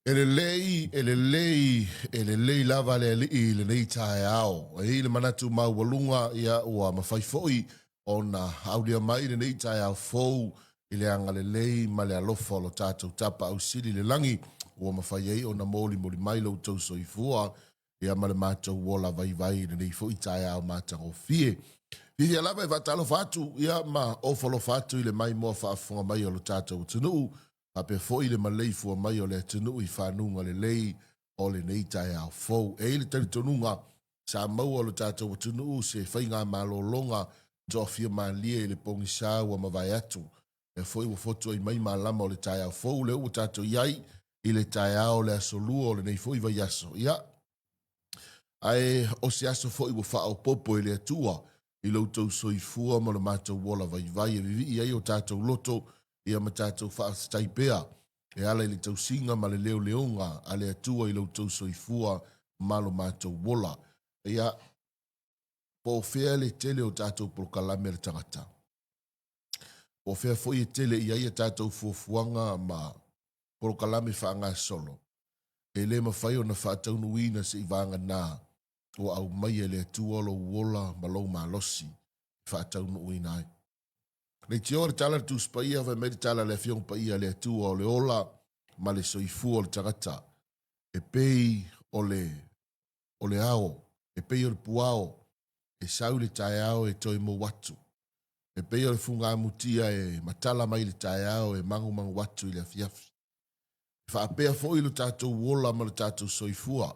ele lei lava le nei tae ao. E le manatu mau walunga ia ua mawhaifoi o na haulia mai le nei tae ao fou i le anga le lei ma le alofa lo tātou tapa au siri le langi ua mawhaiei o na moli mai lo tau soifua ia ma le mātou wola vai le nei fo i tae ao mātango fie. Fie lava e vatalo fatu ia ma ofalo fatu i le mai mua whaafunga mai o lo tātou tunuu. A pe foi le malei fua mai o le tunu i whanunga le lei o le nei tae au fou. E le tari tonunga sa mau o le tātou tunu se whainga malolonga tofia malia i le pongi sa ua mawai atu. E foi ua foto i mai malama o le tae au fou le ua tātou iai i le tae au le asolua o le nei foi vai aso. Ia, ai o se aso foi ua wha au popo i le atua i loutou soifua ma le mātou wola vai e vivi iai o tātou loto ia matatou whaataipea e ala i le tausinga ma le leo leonga a le atua i loutou soifua malo mātou wola. Ia po fea le tele o tātou prokalame le tangata. Po fea foi e tele ia ia tātou fuafuanga ma prokalame whaanga solo. E le mawhai o na whaataunuina se i vanga nā o au mai e le atua lo wola ma lou malosi whaataunuina ai. Nei te ora tala tu spaia vai me tala le fiong paia le tua o le ola ma le soifua o le tagata. E pei o le ao, e pei o le puao, e sau le tae ao e toi mo watu. E pei o le funga mutia e matala mai le tae ao e mangu watu i le afiafi. Whaapea fo i le tātou wola ma le tātou soifua.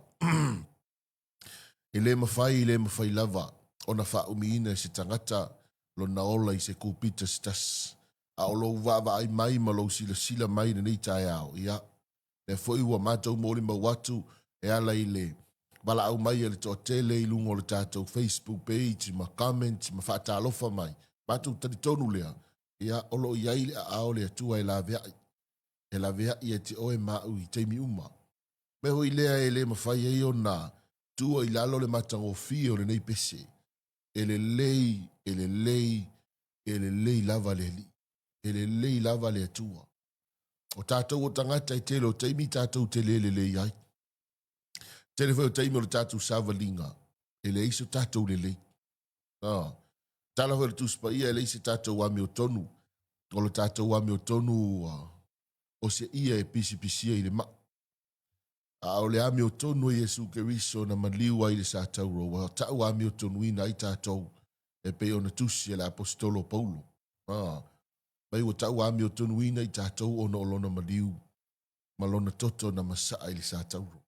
E le mawhai lava o na wha umiina se tangata lo na ola i se kūpita sitas. A o lou wawa ai mai ma lou sila mai na nei tae au. Ia, le foi ua mātou mōli ma watu e ala i le wala au mai e le toa tele i lungo le tātou Facebook page, ma comments, ma whaatalofa mai. Mātou tani tonu lea. Ia, olo i ai le a ao le atua e la vea. E la vea i e te oe mau i teimi uma. Me hoi lea e le mawhai e o na tua i lalo le matango fio le nei pese. Ele lei lava le li. Ele lei lava le atua. O tātou o tangata i tele o teimi tātou tele le lei ai. Tele whai o teimi o tātou savalinga. Ele iso tātou le lei. Tala whai o tuspa ia ele iso tātou wami o tonu. O le tātou wami o tonu o se ia e pisi i le ma. A o le ami o tonu i Jesu Keriso na maliwa i le sa tauro. Wa tau ami o tonu ina i tātou e pe ona tusi e le apostolo Paulo. Pai o tau ami o tonu ina i tātou ona olona maliu. Malona toto na masaa i le sa tauro.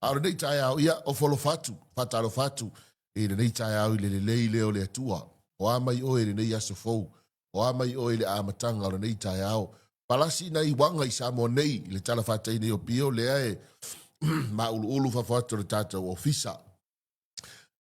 A o nei tae au ia o folo fatu. Fatalo fatu. E le nei tae au i le lei leo le atua. O amai o e le nei aso fou. O amai o e le amatanga o le nei tae au. Palasi na i wanga i Samoa nei, le tala whatai nei o pio, le ae ma ulu whawhatu le tātou ofisa.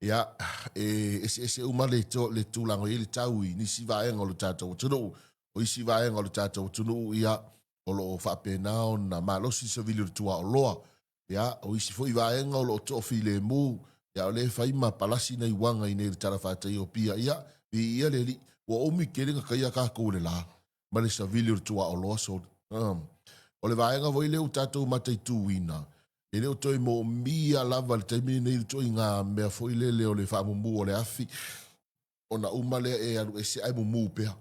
Ia, ese uma le tūlango i le tau i nisi vaenga o le tātou o tunu. O isi vaenga o le tātou o tunu ia, o lo whapenao na malosi sa vili o tua o loa. Ia, o isi fo i vaenga o lo tofi le mu. Ia, o le whaima palasi na i wanga i nei le tala whatai o pia. Ia, ia le li, o omi kerenga kaia kako le la. Ma le sa vili o tua o loa so. O le vaenga voi leo tātou matai tūwina. E leo toi mo mia lava le taimi nei toi ngā mea foi le o le whaamumu o le afi. O na umale e alu e se ai mumu pea.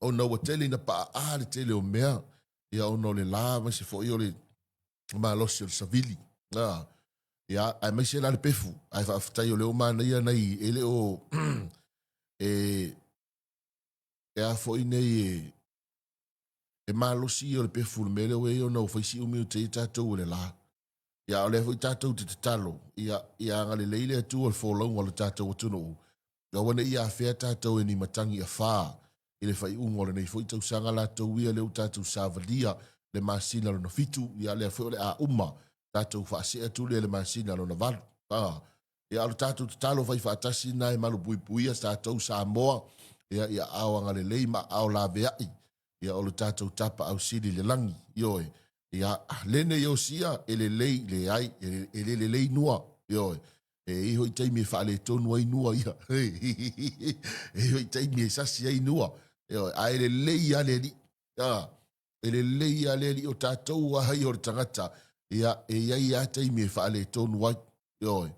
O na ua tele na paa le tele o mea. Ia o na le la ma se foi o le malosi o le sa vili. Ia, ai mai se la le pefu. Ai whaafitai o leo mana ia nei e leo e a foi nei e malosi o le pefu le mele o e o na o faisi umi o te i tātou o le la. Ia o le foi tātou te talo. Ia anga le leile atu o le fōlaunga o le tātou o tunu. Ia wane ia a whea tātou e ni matangi a whā. I le whai unga o le nei foi tau sanga la tau ia leo tātou sāvalia le masina lo na fitu. Ia le a whai o le a uma. Tātou whaase atu le masina lo na valu. Ia o le tātou te talo whai whaatasi nai malu pui puia tātou Samoa. Ia au anga le leima au la veai. Ia o le tātou tapa au siri le langi. Ioe. Ia lene yo sia ele lei le ai ele lei nua. Ioe. E iho i taimi e whaale tonu ai nua ia. E iho i taimi e sasi ai nua. Ioe. A ele lei ale li. ele leia le li o tātou a hai o tangata ia e ia teimi e whaale tonu wai ioi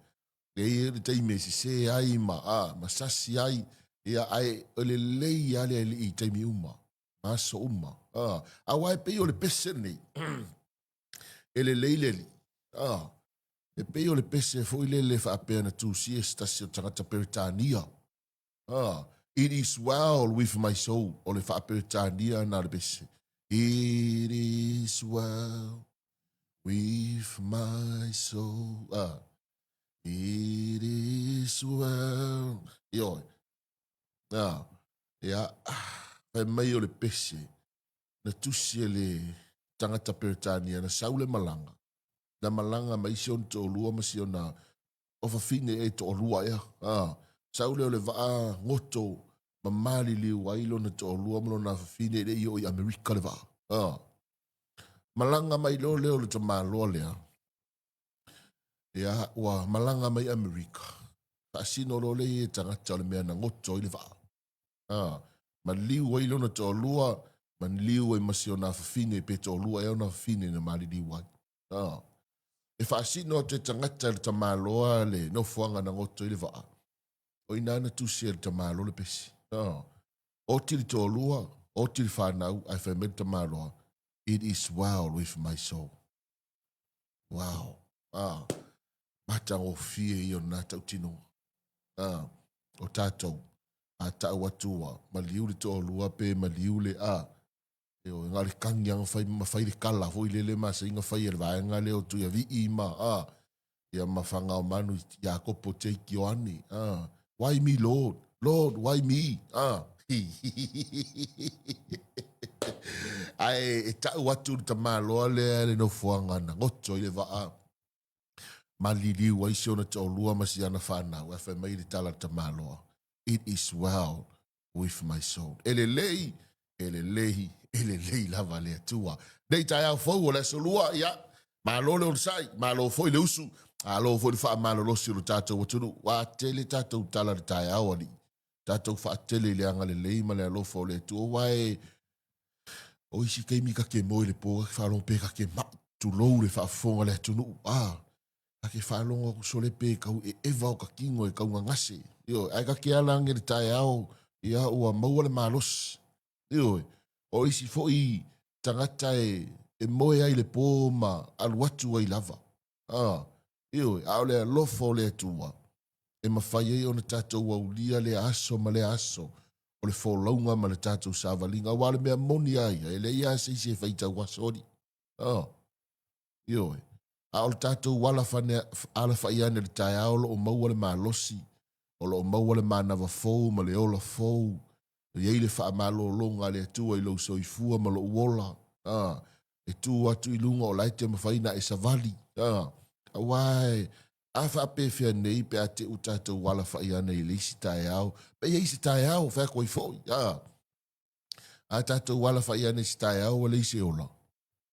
e ia teimi se se ai ma sasi ai ia ai ele leia le li i teimi uma aso uma a wai pe o le pese nei ele leile li e pe o le pese fo ile le whaapea na tu si e stasi o tangata Peritania it is well with my soul o le whaapea na le pese. It is well with my soul. It is well. Yo. Ya. Pai mai o le pese. Na tusi le tangata Peritania na saule malanga. Na malanga mai sion to lua masiona. O fine e to lua ya. Saule o le vaa ngoto. Mamali li wailo na to lua mlo na fine le yo i Amerika le vaa. Malanga mai lo leo le tama lo lea. Ia wa malanga mai Amerika. Fasino lo le e tangata le mea na ngoto i le vaa. Man liu wai lo na to lua. Man liu e masio na fafine pe to lua e na fafine na mali li wai. E fasino te tangata le tama loa le no fuanga na ngoto i le vaa. O inana tu se le tama lo le pesi. O tiri to lua. O tiri whanau. Ai whai me tama loa. It is well with my soul. Wow. Mata o fie i o nā tau tino. O tātou. A tau atua. Maliu le to lua pe maliu le E o ngā le kangi anga mawhai le kala. Fo i lele masa inga whai e le vaenga leo tu ia vi i ma. Ia mawhanga o manu i a kopo teiki o ani. Why me, Lord? Lord, why me? Ai e tau atu ta maloa le no fuanga na ngoto i le vaa. Malili wa isi ona ta olua masi ana whanau. E whai mai le tala ta maloa. It is well with my soul. Ele lei lava le atua. Nei tai au fau o le solua, ia. Malo le orsai, malo foi le usu. Alo foi le wha malo losi o le tātou watunu. Wa tele tātou tala le tai au ali. Tātou wha tele le anga le leima le alofa o le atua. Wae, o isi kei mika ke moi le poa, ke whalong pe ka ke mak tu lou le whaafonga le atunu. Ka ke whalonga ku sole pe kau e eva o ka kingo e kau ngangase. Io, ai ka ke alange le tai au, ia ua maua le malos. Io, o isi fo i tangata e moe ai le po ma aluatu ai lava. Io, au le alofa o le atua. E mawhai e o na tātou au lia le aso ma le aso. O le wholaunga ma le tātou sāwalinga. Wale mea moni ai. E le ia se se whaita wasori. Io, au le tātou wala whane ala whaiane le tai aolo o maua le malosi. O lo maua le manawa fou ma le ola fou. Iei le wha malo longa le atua i lau soifua ma lo uola. E tu atu i lunga o laite mawhaina e savali. Awai, a wha pewhia nei pe a te utatou wala whaiana i leisi tae au. Pe iei si tae au, wha koi fōi. A tatou wala whaiana si tae au wa leisi ola.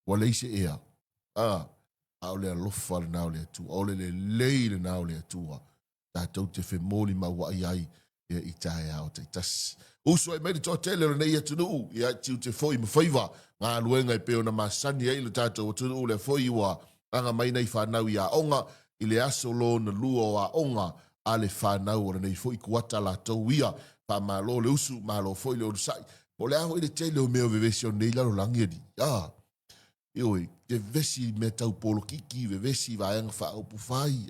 Wa leisi ea. Au le alofa le nao le atua. O le lei le nao le atua. Tatou te whemoli ma wa ai i tae au te tasi. Uso e meri tō tele o nei atunu. Ia tiu te fōi mawhaiva. Ngā luenga i peo na masani e ilo tātou atunu le fōi wa. Anga mai nei whanau i a onga. I le aso lo na lua o a onga. A le whanau o nei fōi kuata la tau ia. Pa malo le usu, malo fōi le orusai. Po le aho i le tele o meo vevesi o nei laro langieri. Ioi, te vesi me tau polo kiki, vevesi vaenga wha upu whai.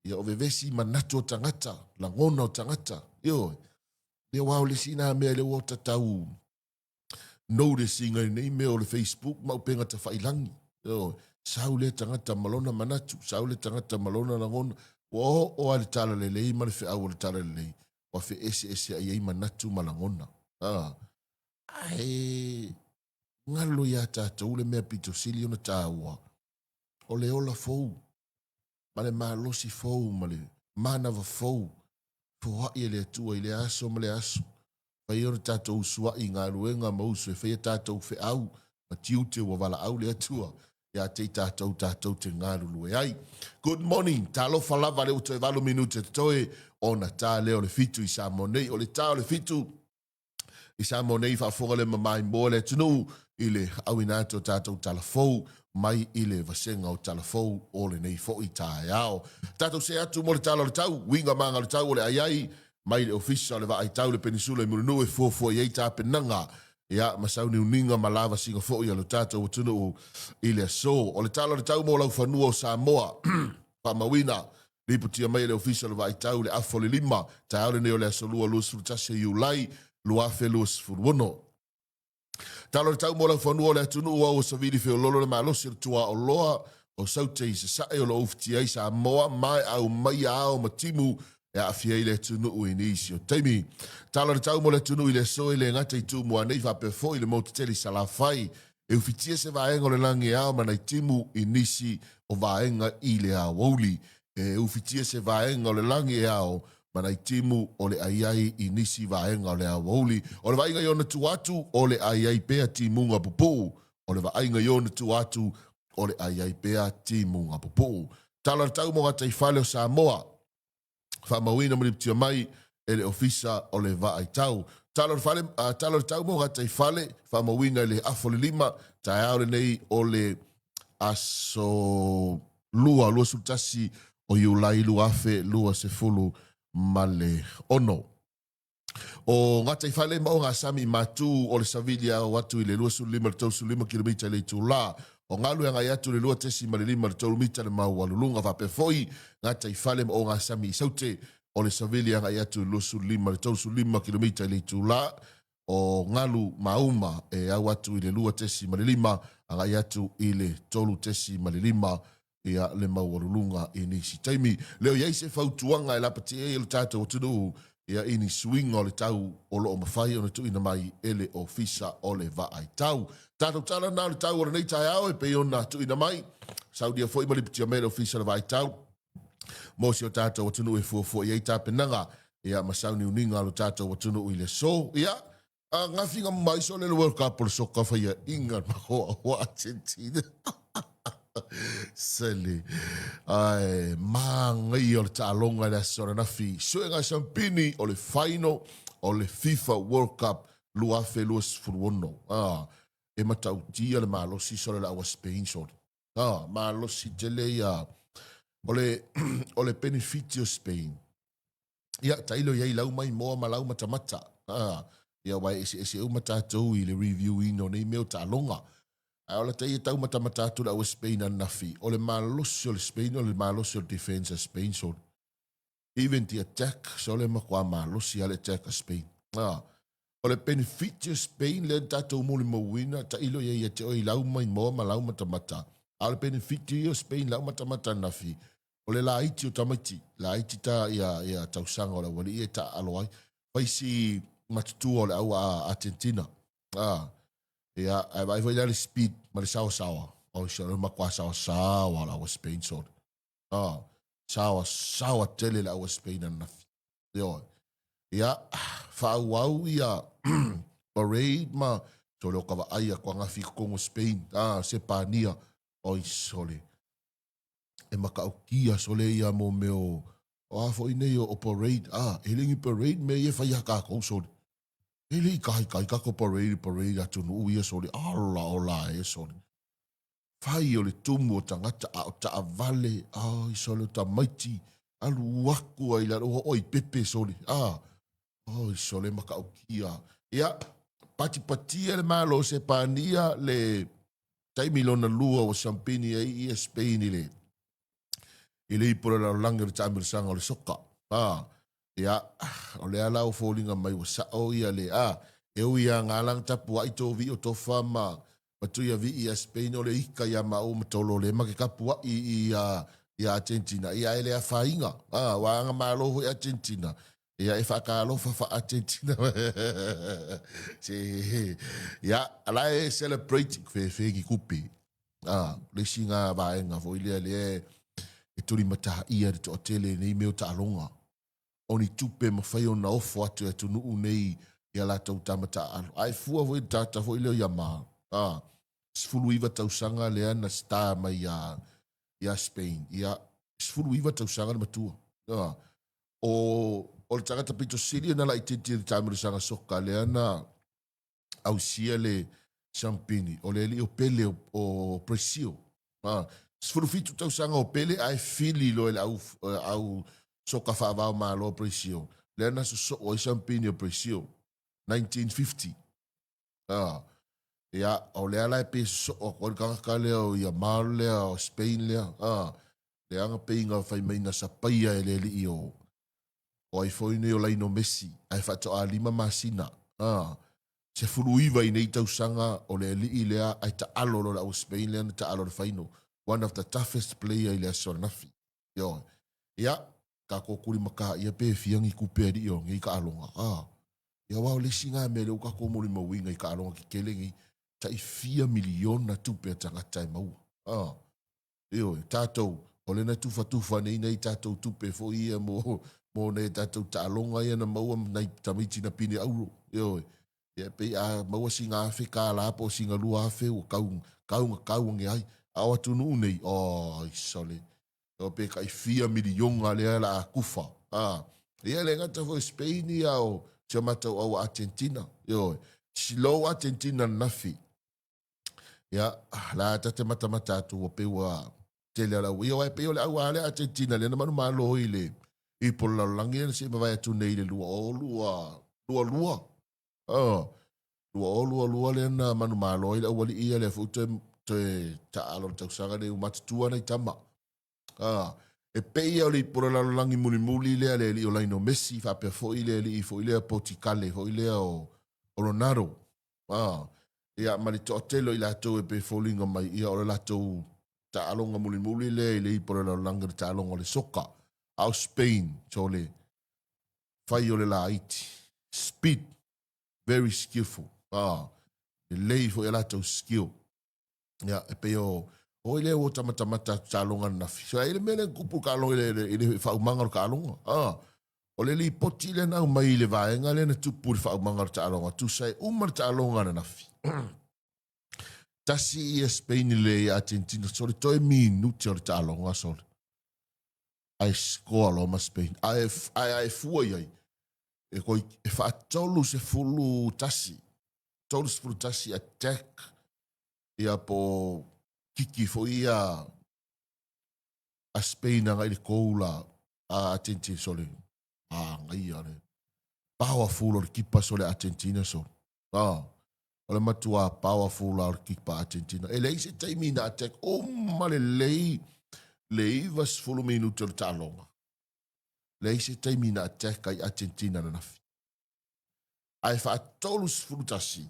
Ia o vevesi manatu o tangata. Langona o tangata. Ioi. Le wau le sina mea le wota tau noticing ai nei mea o le Facebook mau penga ta whailangi. Sau le tangata malona manatu, sau le tangata malona langona. O ale tala le lei, ma le whi au le tala le lei. Wa whi ese ai manatu malangona. Ai, ngalo ia tātou le mea pito sili ona tāua. O le ola fou. Ma le malosi fou, ma le manawa fou. Fua i le atua i le aso ma le aso. Pai ona tātou usua i ngā ruenga mausu e whaia tātou whi au. Ma tiu te wa wala au le atua. Ia te tātou te ngā rulu e ai. Good morning. Tā lofa lava le uto e valo minute te toe. Ona tā leo le fitu i Samonei. O le tā o le fitu i Samonei whaafonga le mamai moa le tunu. i le awina to tātou talafou mai i le vasenga o talafou o le nei fo i tāiao. Tātou se atu mo le talo le tau, winga manga le tau o le aiai, mai le ofisa le vai tau le penisula i murinu e fuafua i eita penanga, ia masau ni uninga malava singa fo i alo tātou o tunu i le so. O le talo le tau mo lau whanua o Samoa, pa mawina, liputia mai le ofisa le vai tau le afo le lima, tāore neo le asolua luas frutase i ulai, luafe luas furuono. Talo le tau mo lau whanua le atunu ua o savili feo lolo le malosi le tua o loa, o saute i se sae o lo uftia i Samoa, mai au mai ao matimu, e a fia i le tunu i nisi o teimi. Talo le tau mo le tunu i le soe le ngata i tu mua nei whapefo i le motiteli salafai, e ufitia se vaenga le langi ao mana i timu i nisi o vaenga i le a wauli. E ufitia se vaenga le langi ao mana i timu o le aiai i nisi vaenga o le a wauli. O le vaenga i ona tuatu o le aiai pea timunga pupu. O le vaenga i ona tuatu o le aiai pea timunga pupu. Talo le tau mo gata i fale o Samoa. Whamawina mariptia mai e le ofisa o le vai tau. Talo le tau mo gata i fale, whamawina le afo le lima, tae aure nei o le aso lua sultasi o iulai luafe lua se fulu male ono. O ngata i fale mao ngā sami matu o le savilia o atu i le lua sulima le tau sulima kilomita le tula. O ngalu e ngai atu le lua tesi ma le lima le tolu mita le mau alulunga whapefoi, ngata i fale o ngā sami i saute o le savilia ngai atu le lua sulima le tolu sulima kilomita le tula, o ngalu mauma e au atu i le lua tesi ma le lima, ngai atu i le tolu tesi ma le lima, ia le mau alulunga i nisi taimi. Leo iei se fautuanga e lapati e le tata o tunu, ia ini swing o le tau o lo o mawhai o na tuina mai ele ofisa o le vai tau. Tātou tala nā le tau o le nei tai au e pe ona tuina mai. Saudia fo i malipitia mele ofisa le vai tau. Mosi o tātou o tunu e fuafua i eita penanga. Ia masauni uninga lo tātou o tunu i le so. Ia, ngā whinga mai so le World Cup o le soka whaia inga mahoa o Argentina. Sele. Ai, mangai o le tālonga le asora nafi. Suenga Sampini o le final o le FIFA World Cup luafe luas furuono. E matautia le malosi sore la awa Spain sore. Malosi tele ia o le benefitio Spain. Ia, tailo iai lau mai moa malau matamata. Ia wai ese au matatou i le review ino nei meo tālonga. O le tei tau matamata tu la o Spain an nafi. O le malosi o le Spain, o le malosi o le defense a Spain sore. Even the attack, so le makua malosi ale attack a Spain. O le benefitio Spain le tatou muli mawina, ta ilo ia te oi lau mai moa ma lau matamata. A le benefitio Spain lau matamata nafi. O le la iti o tamaiti, la iti ta ia tausanga o la wali ia ta aloai. Paisi matutu o le au a Argentina. Ia, ai vai vai le speed, ma le sawa. O se le makua sawa la o Spain sort. Sawa tele la o Spain an nafi. Ia, whauau ia parade ma so leo kawa aia kwa ngafi kongo Spain. Se pania o sole. E makaukia sole ia mo meo fo inei o parade. Elingi parade me ye whai haka kou sole. Eli kai kako parade atu no ia sole. Ola e sole. Whai o le tumu o tangata o ta avale. Sole ta maiti. Alu waku ai la oi pepe sole. Sole makaukia. Ia, pati le se pania le taimilona lua o Sampini e Spain ile. Ile ipura la langa le tamil sanga o le soka. Ia, o le ala o fōlinga mai wa sao ia le e ui a ngalang tapu ai tō vi o tō whama matu ia vi i Spain o le ika ia ma o matolo le ma ke kapua i Argentina. Ia ele a whainga. Wanga malo i Argentina. Ia e whakalofa wha Argentina. Ia, ala e celebrating whengi kupi. Le singa vaenga fo ilia le e turi mataha ia re to tele nei meo ta alonga. Oni tupe mawhai o na ofo atu e tunu unei ia la tau tamata alo. Ai fua vo i tata fo ilia ia maa. Sfulu iwa tausanga le ana star mai ia Spain. Ia, sfulu iwa tausanga le matua. O le tagata pito siri na la ititi le tamiru sanga soka le ana au sia le Champini, o le li o pele o Presio. Sfrufitu tau sanga o pele ai fili lo ele au soka whaavao malo o Presio. Lena so o Champini o Presio, 1950. Ia, o lea lai pe so o kore kakaka lea o ia malo lea o Spain lea. Lea anga pe inga whai meina sa paia e le li i o ai foine o laino Messi, ai whato a lima masina. Se furu iwa i nei tausanga o le li i lea ai ta alo lo la o Spain lea na ta alo le whaino. One of the toughest player i lea sornafi. Yo, ia, ka kokuri maka ia pe fiangi kupe di o ngai ka alonga. Ia wao le singa me le uka komori mawinga i ka alonga ki kelengi ta i 4 milion na tupe tangata i maua. Yo, tātou, o le na tufa nei nei tātou tupe fo ia mo nei tātou ta alonga ia na maua nei tamiti na pini auro. Yo, ia pe a maua singa afe ka la po singa lua afe o kaunga nge ai. Awa tunu nei, isole. O pe kai 4 milion ale la a kufa. Ia le ngata fo Spain ia o tia matau au Argentina. Yo, silo Argentina nafi. Ia, la tate mata tu o pe wa tele ala ia wa pe o le au ale Argentina le na manu malo ile. I po la langi se ma vai tu nei le lua. Lua le na manu malo ile wali ia le fu te ta alo te sanga de matu nei tama. E pe ia le po la langi muli le le o laino Messi fa pe fo ile le Portugal fo ile o Ronaldo. Ia mali to telo ila to e pe folinga mai ia o la to ta alonga muli le po la langi ta alonga le soka. Au Spain, chole. Fai o le la Haiti. Speed. Very skillful. Le lei fo ela tau skill. Ya, e pe o ile o tamata talonga na fi. So ile mele kupu ka longa ile fa umanga ka longa. O le li poti le na mai le vaenga le na tupu fa umanga talonga. Tu sai umar talonga na fi. Tasi e Spain le Argentina. So le toi minuti o talonga so. Ai score lo ma Spain. Ai fua iai. E koi e fa tolu se fulu tasi. Tolu se fulu tasi attack. Ia po kiki fo ia a Spain nga i koula a Argentina sole. Ngai ane. Powerful or kipa sole Argentina so. Ole matua powerful or kipa Argentina. E lei se taimi na attack. Male lei vas fulu minuto le talonga. Lei se taimi na attack ai Argentina na nafi. Ai fa tolu se fulu tasi.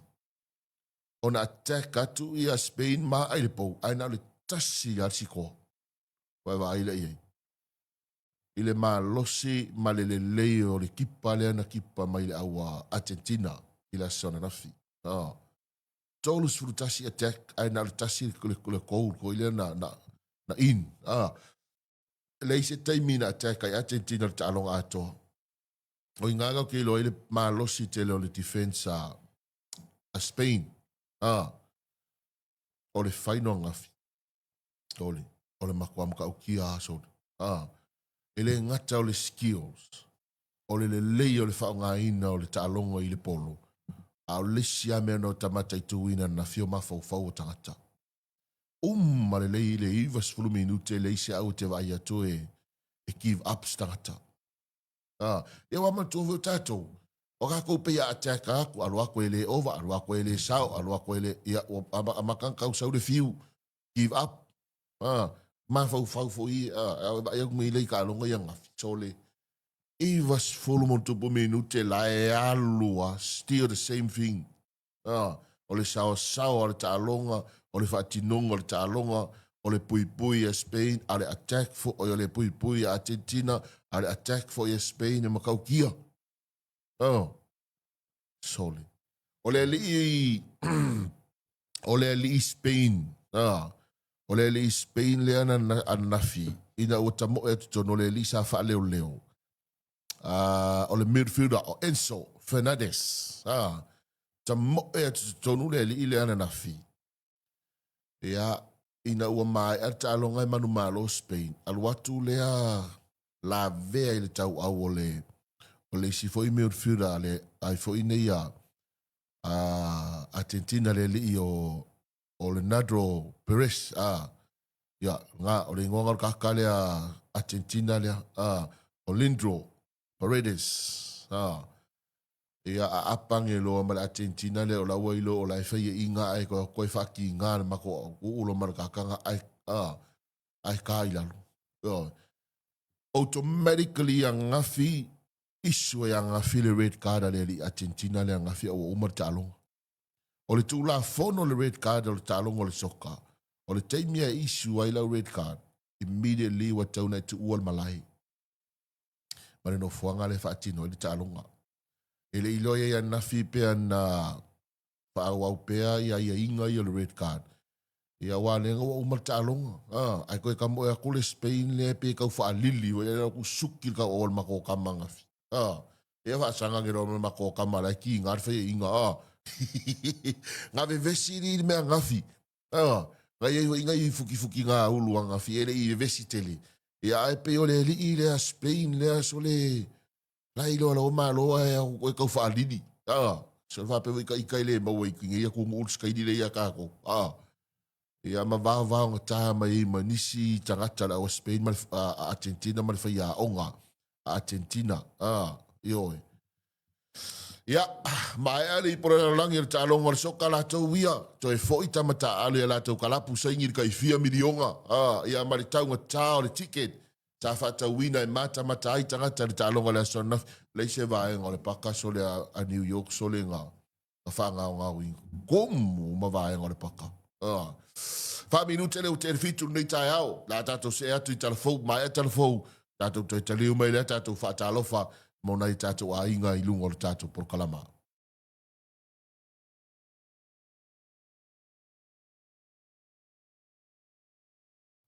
Ona attack atu ia Spain ma ai le pou. Ai na le tasi arsiko. Wai wa ai le iei. Ile ma losi ma le leo le kipa le ana kipa mai le awa Argentina. Ila sona nafi. Tolu suru tasi attack. Ai na le tasi le koul. Ko ile na in. Le se taimi na attack ai Argentina le talong ato. O ingaga ke lo ile ma losi te le defense a Spain. O le whaino ngafi. O le makua maka ukia aso. Ele ngata o le skills. O le lei o le whaonga ina o le taalongo i le polo. A o le sia mea no tamata i tuina na fio mawhau o tangata. Ma le lei le ivas fulu minute le isi au te vai atu e give up tangata. E wama tuofu tatou. O kako pe ya attack aku alu ako ele over alu ako ele sao alu ako ele ya amakan kau sau de fiu give up ma fau fo i ya me le ka longa yang chole e was full mo to minute la e alu still the same thing o le sao o le talonga o le fatinonga o le talonga o le pui a Spain ale attack for o le pui a Argentina ale attack for Spain e makau kia. Sole. O le li Spain. O le li Spain le ana nafi. Ina o tamo e tono le li sa fa leo. O le midfielder o Enzo Fernandez. Tamo e tono le ana nafi. Ia ina ua mai ata alonga manu malo Spain. Aluatu lea la vea ile tau au o le si foi midfielder le ai foi nei Argentina le li o Leandro Perez ia nga o le ngonga kaka le Argentina le o Leandro Paredes ia apange lo ma Argentina le o la wailo o la fai inga ai ko faki nga ma ko ulo mar kaka nga ai kaila automatically ang ngafi isu yang ngafi le red card le li Argentina le ngafi o umar talong o le tula fono le red card o le talong o le soka o le taimia isu ai la red card immediately wa tauna tu ual malai mare no fuanga le fatino le talonga ele iloya ya nafi pe na pa au pea ia inga i le red card ia wale ngo umar talonga ai ko kamo ya kule Spain le pe ka fa lili o ya ku suki ka ol mako kamanga ia fa sanga ngero mako kamala ki ngar fe inga nga vesi ni me ngafi nga inga i fuki nga ulu nga fi ele i vesi tele ia ai pe ole li le Spain le so le la ilo lo malo e ko fa lili so fa pe ka ile mo we ki ia ku ngul skai di le ia ka ko ia ma va nga ta mai manisi tangata la o Spain mal Argentina mal fa ia onga Argentina io ia mai ali por lang ir talong or soka la to wia to e foi tamata ali la to kala pu sai ngir kai 4 milionga ia mari tau nga tau le ticket ta fa ta wina e mata ai tanga ta talong la so na le se va en ole paka so le a New York so le nga fa nga wi kom ma va en ole paka fa minute le hotel fitu nei tai au la ta to se atu telefon mai telefon ta to te liu mai le ta to fa ta lofa mona i tātou a inga i lungo o tātou por kalama.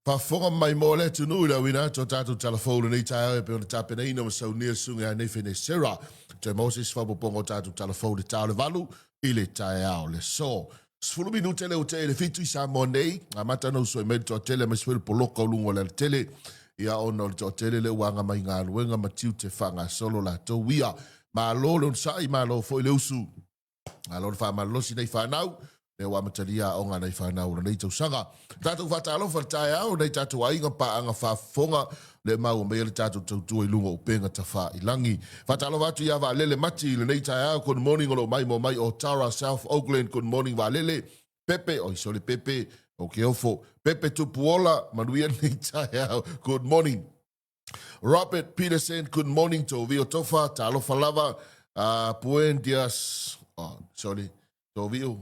Whafonga mai mo le tunu la wina to tātou telefonu nei tai au pe ona tāpena ina ma sau nia sunga nei fene sera. Te Moses whapopongo tātou telefonu tāu le valu i le tai au le so. Sfulu minute le o te le fitu i sa mo nei. A mata no so e meri to tele me sfulu poloko lungo le tele. Ia ono le tele le wanga mai ngā luenga matiu te whanga solo la tau wia. Ma lolo sai ma lo foi le usu. Ma lolo wha ma losi nei whanau. Le wa mataria o ngā nei whanau nei tau sanga. Tātou whatalo whatai au nei tātou ainga pa anga whafonga. Le mau mea le tātou tautua i lunga o penga ta wha i langi. Whatalo watu ia wa lele mati le nei tai au. Good morning o lo mai mo mai o Tara South Oakland. Good morning wa lele. Pepe o isole Pepe. Okay, ofo. Pepe Tupuola, Manuia Nitaya, good morning. Robert Peterson, good morning to Vio Tofa, Talofa Lava, Puen Dias, sorry, to Vio,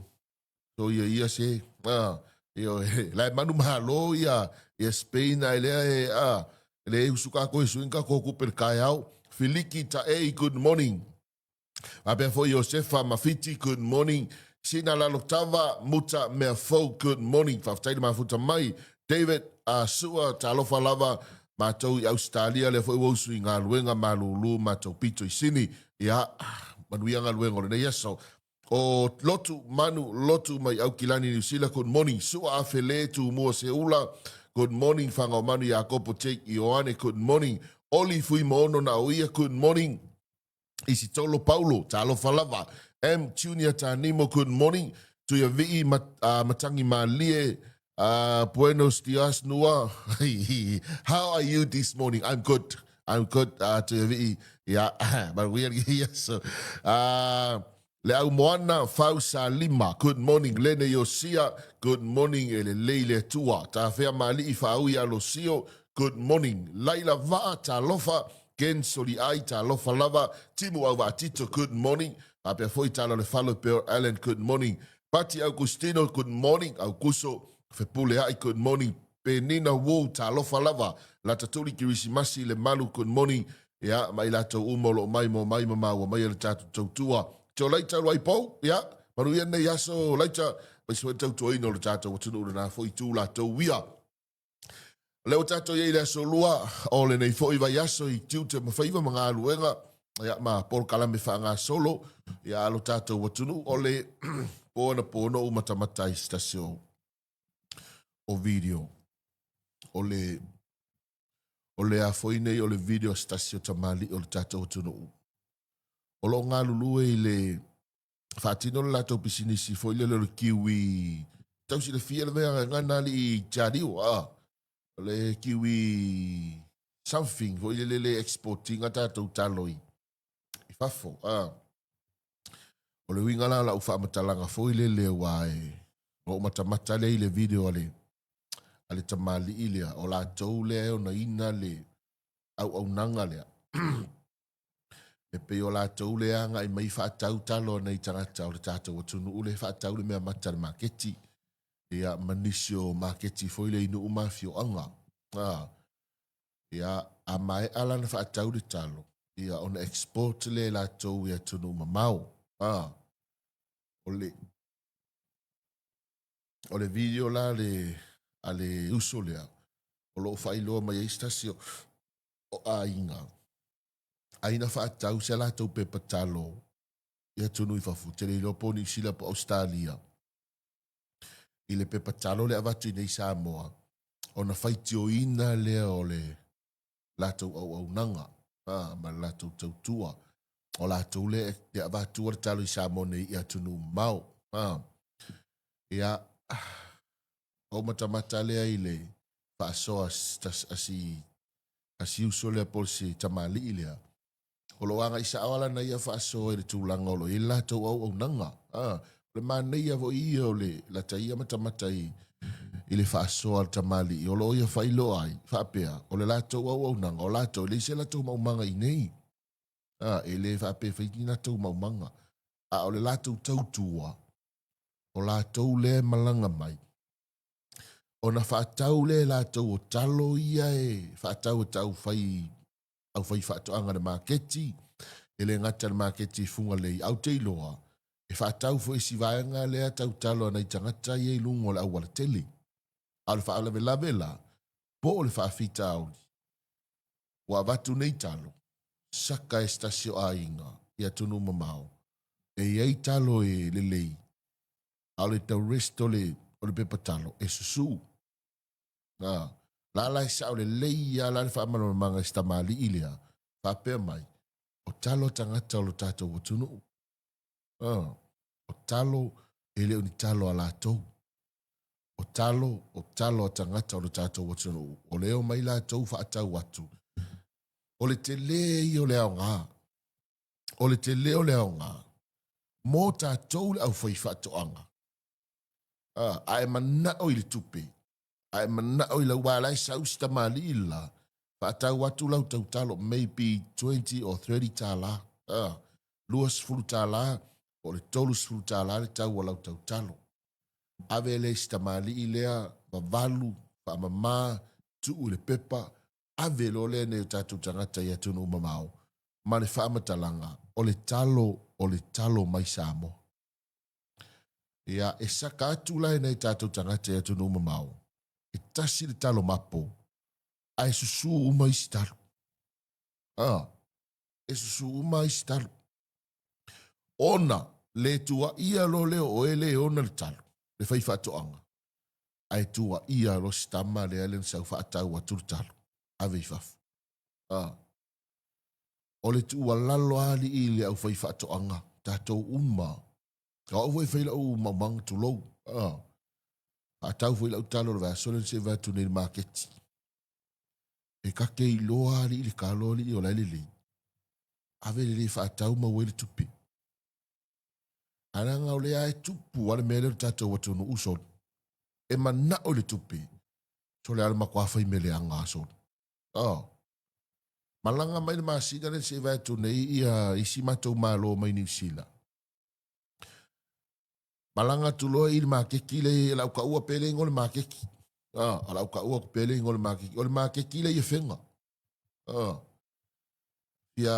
to ia se, lai manu mahalo ia, Spain, le usuka ko isuinka ko kuper kayao, Filiki Tae, good morning. Abefo Josefa Mafiti, good morning. Sina la lotava muta mea fo good morning whaftaina mafuta mai David Sua talofa lava mātou i Australia le fo iwausu i ngā luenga malulu mātou pito i sini ia manuia ngā luenga o nei aso o lotu mai au kilani New Zealand good morning Sua afele tu mua seula good morning whanga o manu i a kopo take i oane good morning Oli fui moono na oia good morning Isi tolo Paulo talofa lava M. Junior Tanimo, good morning. To your VE Matangi Malie, Buenos dias, Nua. How are you this morning? I'm good. To your VE. Yeah, but we are here. So, Leau Moana, Fausa Lima, good morning. Lene Yosia, good morning. Ele Leile Tua, Tafea Mali, Fauia Losio, good morning. Laila Va, Talofa, Ken Soli Ai, Talofa Lava, Timu Avatito, good morning. Apia foi tala le falo per Allen, good morning. Pati Augustino, good morning. Augusto, Fepule ai, good morning. Penina Wu, talofa lava. La taturi kirisimasi le malu, good morning. Ya, mai lato umolo, mai mo, mai mama, wa mai le tatu tautua. Tau laita roi pou, ya. Maru ia nei aso, laita. Mai soi tautua ino le tatu, watunu na foi tu la tau wia. Leo tatu ye le aso lua, o le nei foi vai aso, i tiu te mawhaiva mga aluenga. Ya ma por kalame whanga solo ya alo tātou watunu o le pōna o matamata i stasio o video o le a foine o le video stasio tamali o le tātou watunu o lo ngā lulue Whaatino la tau pisinisi fo ile le kiwi. Tau si le fia le mea ngana li jadiu le kiwi something fo ile le exporting ata tau taloi. I fafo o le winga la ufa matalanga fo ile le wae. O matamata le ile video ale tamali ile o la tau le o na ina le au nanga le. E pe o la tau le anga i mai whaatau talo nei tangata o le tātou o tunu ule whaatau le mea mata le maketi. Ia manisio maketi fo ile inu umafio anga. Ia a mai ala na whaatau le talo. Ia on export le la tau ia tunu mamau. O le video la ale uso lea. O lo whailoa mai eistasio o a inga. Aina whaatau se la tau pepa talo. Ia tunu i fafu. Tele lopo ni sila po Australia. I le pepa talo le avatu i nei Samoa. O na whaitio ina lea o le latou au nanga. Ma latou tautua. O latou le te avatu o talo i Samoa nei ia tunu mau. Ia o matamata lea i le whaasoa asi uso lea po se tamali i lea. O lo anga isa awala na ia whaasoa i le tūlanga o lo i latou au nanga. Le mana ia vo ia o le la taia matamata i le whaasoa tamali. O lo ia whailo ai, whaapea. O le latou au nanga, o latou le se latou maumanga i nei. E le whaapea whaiti latou maumanga. O le latou tautua. O latou le malanga mai. O na whaatau le latou o talo ia whaatau o tau whai whaatoanga na maketi. E le ngata na maketi funga lei au teiloa. E whaatau fo isi vaenga lea tau talo na i tangata i lungo le awala tele. Au le whaalawe lavela. Po o le whaafita au. Wa watu nei talo. Saka e stasio a inga. Ia tunu mamao. E iei talo e le lei. Au le tau resto le pepa talo. E susu. La la sa o le lei ya la fa mano manga sta mali ilia fa pe mai o talo tangata o tato o tunu o talo ele o talo ala to o talo tangata o tato o tunu o leo mai la to fa ata watu o le tele o le nga mo tato au fa fa to anga ai mana o ile tupe ai mana o ila wala sa usta malila fa tau watu lau tau talo maybe 20 or 30 tala luas fulu tala o le tolus fulu tala le tau lau tau talo ave le sta malila va valu fa mama tu le pepa ave lo le ne tatu tangata ya tunu mamao ma le fa matalanga o le talo mai samo ia e saka atu lai nei tatu tangata ya tunu mamao e tasi le talo mapo. Ai susu uma isi talo. E susu uma isi talo. Ona le tua ia lo leo o ele ona le talo. Le fai whatoanga. Ai tua ia lo stama le alen sau whaatau atu le talo. Ave i fafu. O le tua lalo ali i le au fai whatoanga. Tatou uma. Ka au fai lau mamang tu lou. Atau foi lau talo va solo se va tu nei market. E ka ke loa li le kalo li o lai le. Ave le fa tau ma wel tupi. Ana nga le ai tupu wala mele tato watu no uson. E mana o le tupi. So le alma kwa fai mele anga son. Malanga mai le masida le se va tu nei ia isi mato malo mai ni sila. Malanga tulo il makeki le la ka ua pele ngol makeki. Ala ka ua pele ngol makeki. Ol makeki le yefenga. Ia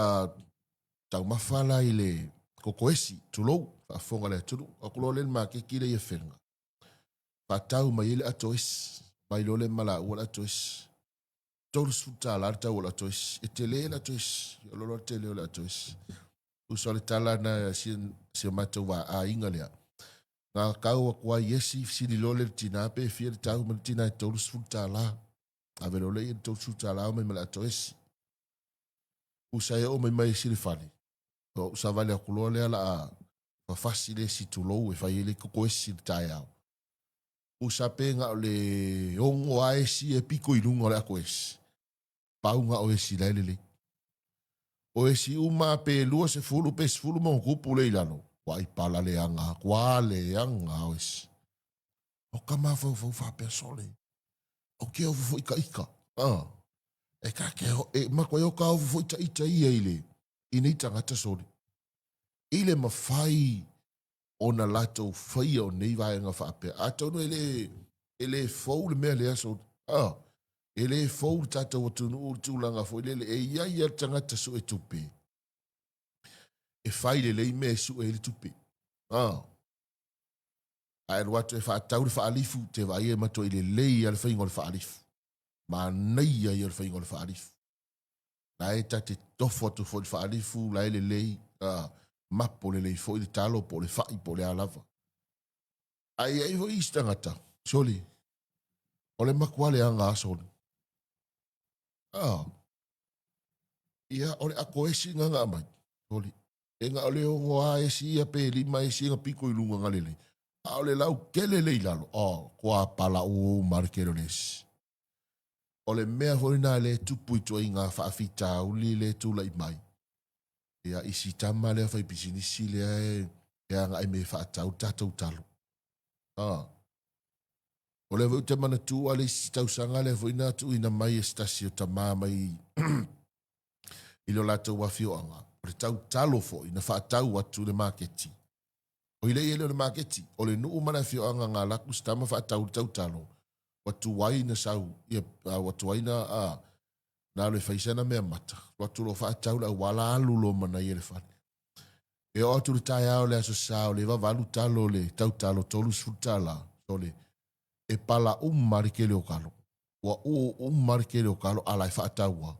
tau mafala ile kokoesi tulo fa fonga le tulo. Akulo le makeki le yefenga. Fa tau mai ile atois. Mai lo le mala ua atois. Tolu suta la tau la atois. Etele la atois. Yolo tele la atois. Usole tala na si mata wa a inga lea. Nga kau akua yesi sili lole tina pe fia tau man tina tolu suta la ave lole tolu suta la me mala toesi usai o mai sili fali o usavale akulole ala Fafasi le situlou e fai ele kokoesi le tae au. Usa penga o le ongo aesi e piko ilunga o le ako esi. Paunga o esi laelele. O esi uma pe lua se fulu pe se fulu mo kupu le ilano. Wa ipala le anga, kwa le anga o esi. O kama fau fau fa persole. O ke o fufo ika. E ka ke ho, e mako yo ka o fufo ita ia ile. Ine itangata soli. Ile mawhai o na lato whaia o nei vaenga whaapea. A tono ele fau le mea le aso. Ele fau tata o tunu o tūlanga fo ele e ia tangata so e tupe. E whai le lei mea su e le tupe. Ai watu e whaatau le whaalifu te vai e mato ele lei al whaingo le whaalifu. Ma nei ai al whaingo le whaalifu. Na e tate tofo atu fo le whaalifu la ele lei. Mapo le lei fo i le talo po le whai po le alava. Ai ho istangata. Soli. O le makua le anga asoli. Ia o le ako esi nganga amai. Soli. E nga o le ongo a esi ia pe lima esi nga piko ilunga ngalele. A o le lau kele le ilalo. Kua pala o markero lesi. O le mea hori na le tupu i tua inga whaafita uli le tula i mai. Ia isi tama lea whai pisinisi lea e anga i me whaatau tatou talo. O le vau te mana tu ale isi tau sanga le vau ina tu ina mai estasi o ta mai ilo latou wafio anga. O le tau talo fo ina whaatau atu le maketi. O ile ele o le maketi. O le nuu mana fio anga ngā laku stama whaatau tau talo. Watu waina sau. Watu waina na le faisana mea mata. Watu lo whaatau la wala alu lo mana i ele whane. E o atu le tai ao le aso sao le wavalu talo le tau talo tolu sutala. So le e pala marikele o kalo. Wa marikele o kalo ala e whaatau wa.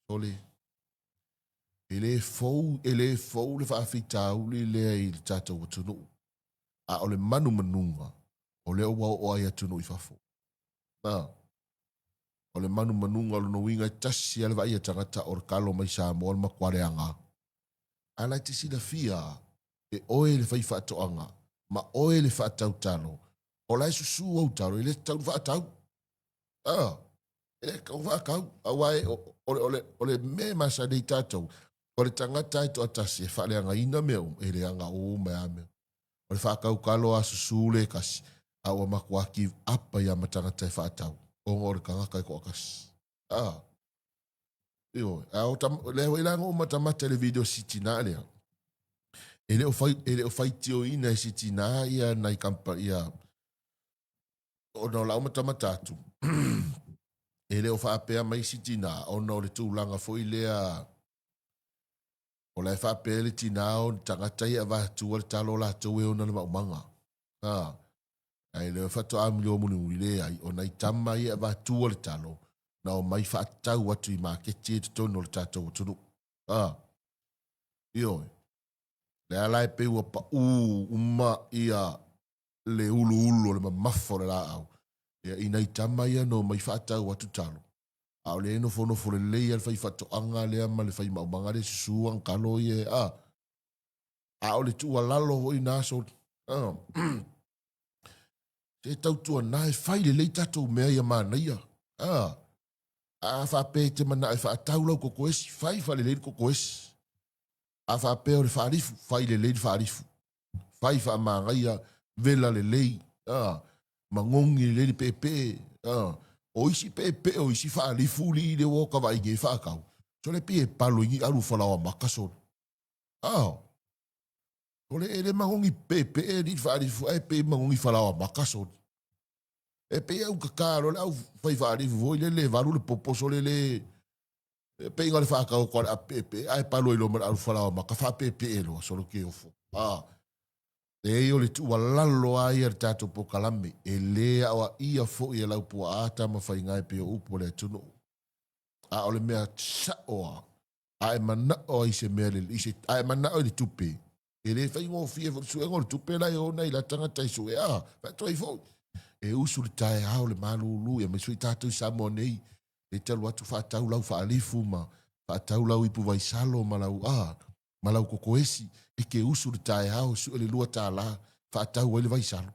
So le ele fou le whaafitau le i le tata o tunu. A o le manu manunga. O le o ai atunu i whafo. O le manu manunga o no winga tasi alwa ia tangata o kalo mai sa mo ma kware anga. Ala te sina fia e oe le fai whaatoanga. Ma oe le whaatau talo. O lai susu au talo ele tau whaatau. Ele kau whaakau. Awai o le me masa nei tātou. O le tangata e to atasi e whaale anga ina meo. E le anga o mea meo. O le whaakau kalo a susu le kasi. Awa makua ki apa ia matangata e whaatau. O ngore kangaka e ko akas. Io, le ho ilanga o matamata le video sitina lea. Ele o fai tio ina e sitina ia nai kampa ia. O no lau matamata atu. Ele o whaapea mai sitina. O no le tūlanga foi lea. O le whaapea le tina o tangata ia vātua le talo la tau e ona le maumanga. Ai le fato a milio muni le ai o nai tama ia vātua le talo. Na o mai whaatau atu i maketi e tono le tātou tunu. Io. Le alai pe ua pa uma ia le ulu le mamafo le la au. Ia inai tama ia no mai whaatau atu talo. A o le eno fono fo le lei al fai fato anga lea ma le fai maumanga le susuang kalo ie. A o le tua lalo hoi naso. Se tau tua nae fai le lei tatou mea ia mana ia. A whape te mana e whaatau lau koko esi. Fai le lei koko esi. A whape o le whaarifu. Fai le lei whaarifu. Fai wha maangaia vela le lei. Mangongi le lei pepe. O isi pepe o isi whaarifu li le woka wa inge whaakau. So le pie palo ingi alu whalawa makason. O le ele mangongi pepe e li whaarifu. E pe mangongi whalawa makason. E pe au kakaro le au fai whaarifu. Voi le varu le poposo le. Pe inga le whaakau kwa le a pepe. Ai palo ilo man alu whalawa maka wha pepe e loa. Solo ke ofo. E o le tua lalo ai ar tato po kalame. E le awa ia fo i lau pua ata ma whai ngai pe o upo le tunu. A o le mea tsa oa. A e mana o i se mea le ise. A e mana o le tupe. E le whai ngō fia fo su e ngō le tupe lai o nei la tangata i su e toi fo. E usu le tae hao le malulu. E me sui tātou samo nei. E telu atu whaatau lau whaalifu ma. Whaatau lau ipu vai salo ma lau Malau kokoesi, e ke usu le tae hao su le lua tā la, whaatau ele vai salo.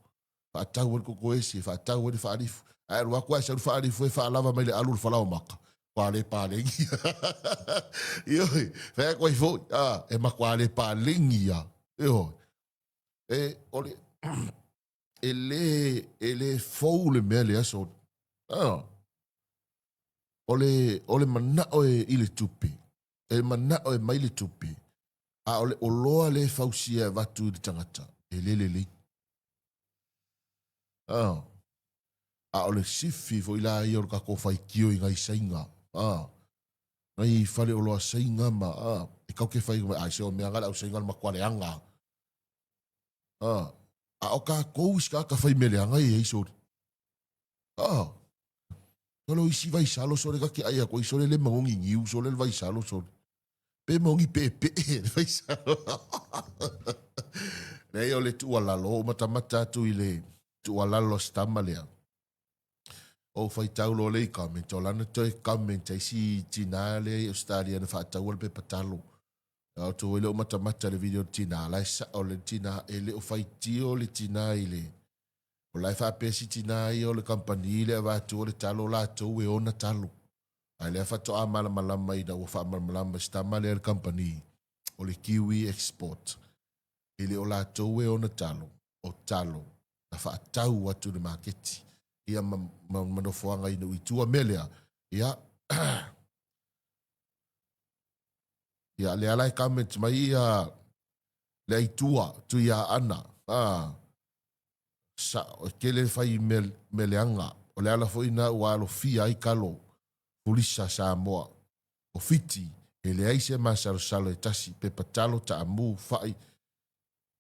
Whaatau ele kokoesi, whaatau ele whaarifu. Ai rua kua saru whaarifu e whaalava mai le alu le whalao maka. Kwa le pālengi. Ioi, whea koe fo, e ma kwa le pālengi ia. Ioi, e ole, e le fou le mea le aso. Ole manao e ile tupi. E manao e mai le tupi. A ole o loa le fausia watu di tangata. E le. A ole sifi fo ila i orka ko fai kio i ngai sainga. Ngai fale o loa sainga ma. E kau ke fai a se o mea ngala o sainga ma kwale anga. A o ka kous ka fai mele anga i eisori. Tolo isi vai salo sore ka ki aia ko isore le mangongi ngiu sore le vai salo sore. Pe mongi pepe vai salo. Nei o le tu alalo o matamata tu ile tu alalo stama lea. O fai taulo le comment o lana toi comment ai si tina le Australia na fa tau pe patalo. O tu ile o matamata le video tina la sa o le tina ele o fai tio le tina ile. O lai fa pesi tina i o le company le va tu le talo la tu e ona talo. Ai le fa to amala malama i da o fa malama stama le company o le Kiwi Export. Ele o la tu e ona talo. O talo. Na fa tau atu le marketi. Ia manofoanga ina uitua melea. Ia. Ia le alai comment mai ia le aitua tu ia ana. Sa o kele fai meleanga. O le ala foi na ua alo fia ai kalo. Pulisa sa moa. O fiti. E le aise masaro salo e tasi. Pepa talo ta amu fai.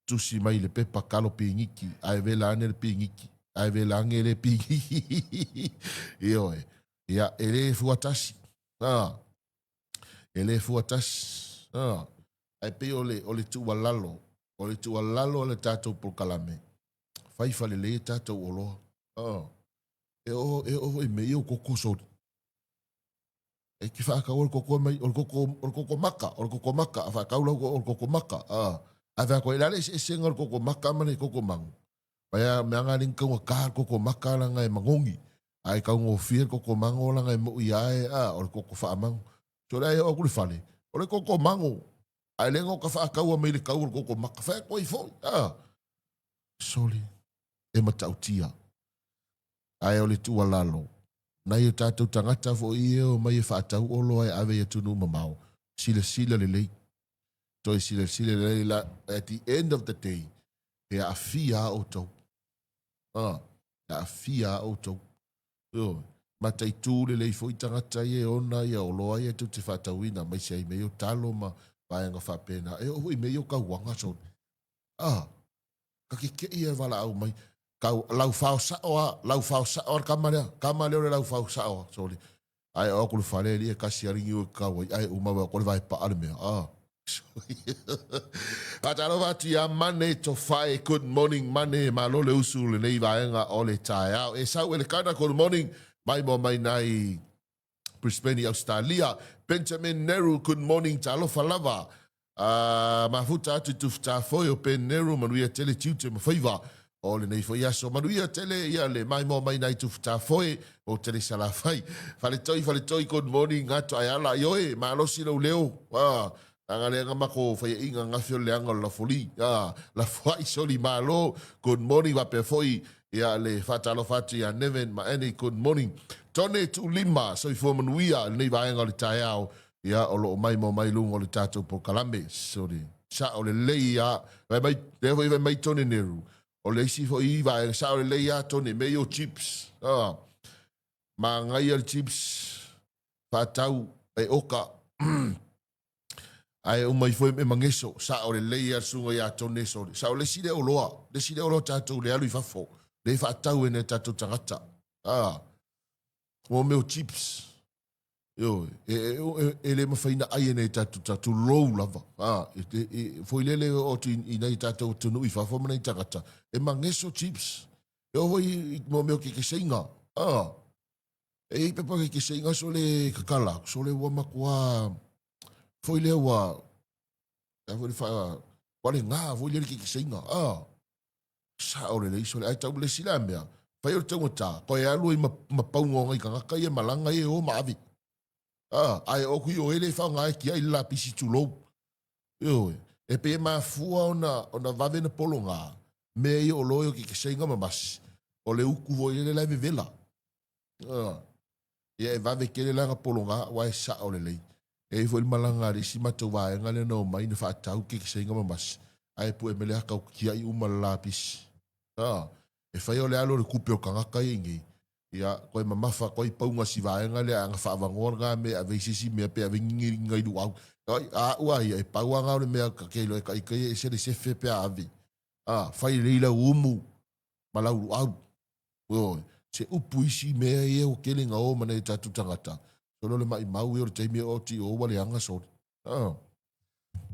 Tusi mai le pepa kalo pingiki. Ai vela ane le pingiki. Ai vela ane le pingiki. Io e. Ia ele fuatasi. Ele fuatasi. Ai pe ole tu walalo. Ole tu walalo le tato por kalame. Fai fale le tato olo. E o e me o koko so. E ki fa ka o koko mai o koko maka, o koko maka, fa ka o koko maka. A fa ko ila le se ngor koko maka mane koko mang. Paya me anga ning ko ka koko maka la ngai mangongi. Ai ka ngo fier koko mango la ngai mo ia o koko fa mang. So le o ku fale. O le koko mango. Ai le ngo ka fa ka o me le ka o koko maka fa ko i fo. Soli. E matautia. Ai o le tu walalo. Na i tātou tangata fo i o mai e whaatau olo ai ave e tunu mamau. Sila le lei. Toi sila le lei la. At the end of the day, e a fia o tau. E a fia o tau. Matai tū le lei fo i tangata i e ona i a olo ai e tu te whaatau ina. Mai se i mei o talo ma vaianga whapena. E o i mei o kauanga so. Ka ke i e wala au mai. Kau lau fau sao kamale o lau fau sao sorry ai o ku fale li ka si ringi o ka ai o ma ko vai pa alme Patalo vatu ya mane to fai good morning mane ma lo le usu le nei vaenga o le tai au e sau ele kana good morning mai mo mai nai Brisbane Australia Benjamin Neru good morning talo falava mafuta atu tufta foi o pen Neru manuia tele tute ma faiva o le nei foi aso manuia tele ia le mai mo mai nai tufta foi o tele sala fai fale toi good morning ato ayala yoe ma lo silo leo anga le nga mako fai inga nga fio le anga la foli la foi soli malo good morning va pe foi ia le fatalo fati ya neven ma any good morning tone tu lima so i fo manuia nei va anga le taiao ia o lo mai mo mai lungo le tato po kalambe sorry sa o le leia mai le mai tone neru o le si fo i va sa o le leia tone meio chips ma ngai al chips fatau e oka ai o mai foi me mangeso sa o le leia sungo ya tone so sa o le sile o loa tato le alu i fafo le fatau ene tato tangata o meu chips yo ele ma faina ai ene tatu low lava foi lele o tu ina tato tu no i fafo mana tangata e mangeso chips yo voi mo meu que singa e pepa que singa so le kakala so le wa makua foi le wa Ya foi fa wale nga vo le ki singa. Sa o le iso le ai tau le sila mea. Fai o tau ta ko ya lu ma paungo ngai ka ka ye malanga ye o mavi. Ai o kui o ele fa nga ki ai la pisi tu lo. Yo e pe ma fua ona vave na polonga. Me o loyo ki singa ma bas. O le uku vo ele la vela. Ia e vave kele langa polonga wa e sa o le lei. E foi malanga ri si matu wa e ngale no mai na fa tau ki singa ma bas. Ai pu e mele ka ki ai uma lapis. E fai o le alo le kupe o kanga kai ingi. Ia ko e mamafa ko i paunga si wa e ngale anga fa vangonga me a veisisi me pe a vingi ngai du au. Ai a ua ia e paua nga le mea ka kelo e kai kai e se le sefe pe a avi. Fai leila umu malau au. Se upu isi mea e o kele nga o mana e tatu tangata. Solo le mai mau e o te mea o ti o wale anga sori.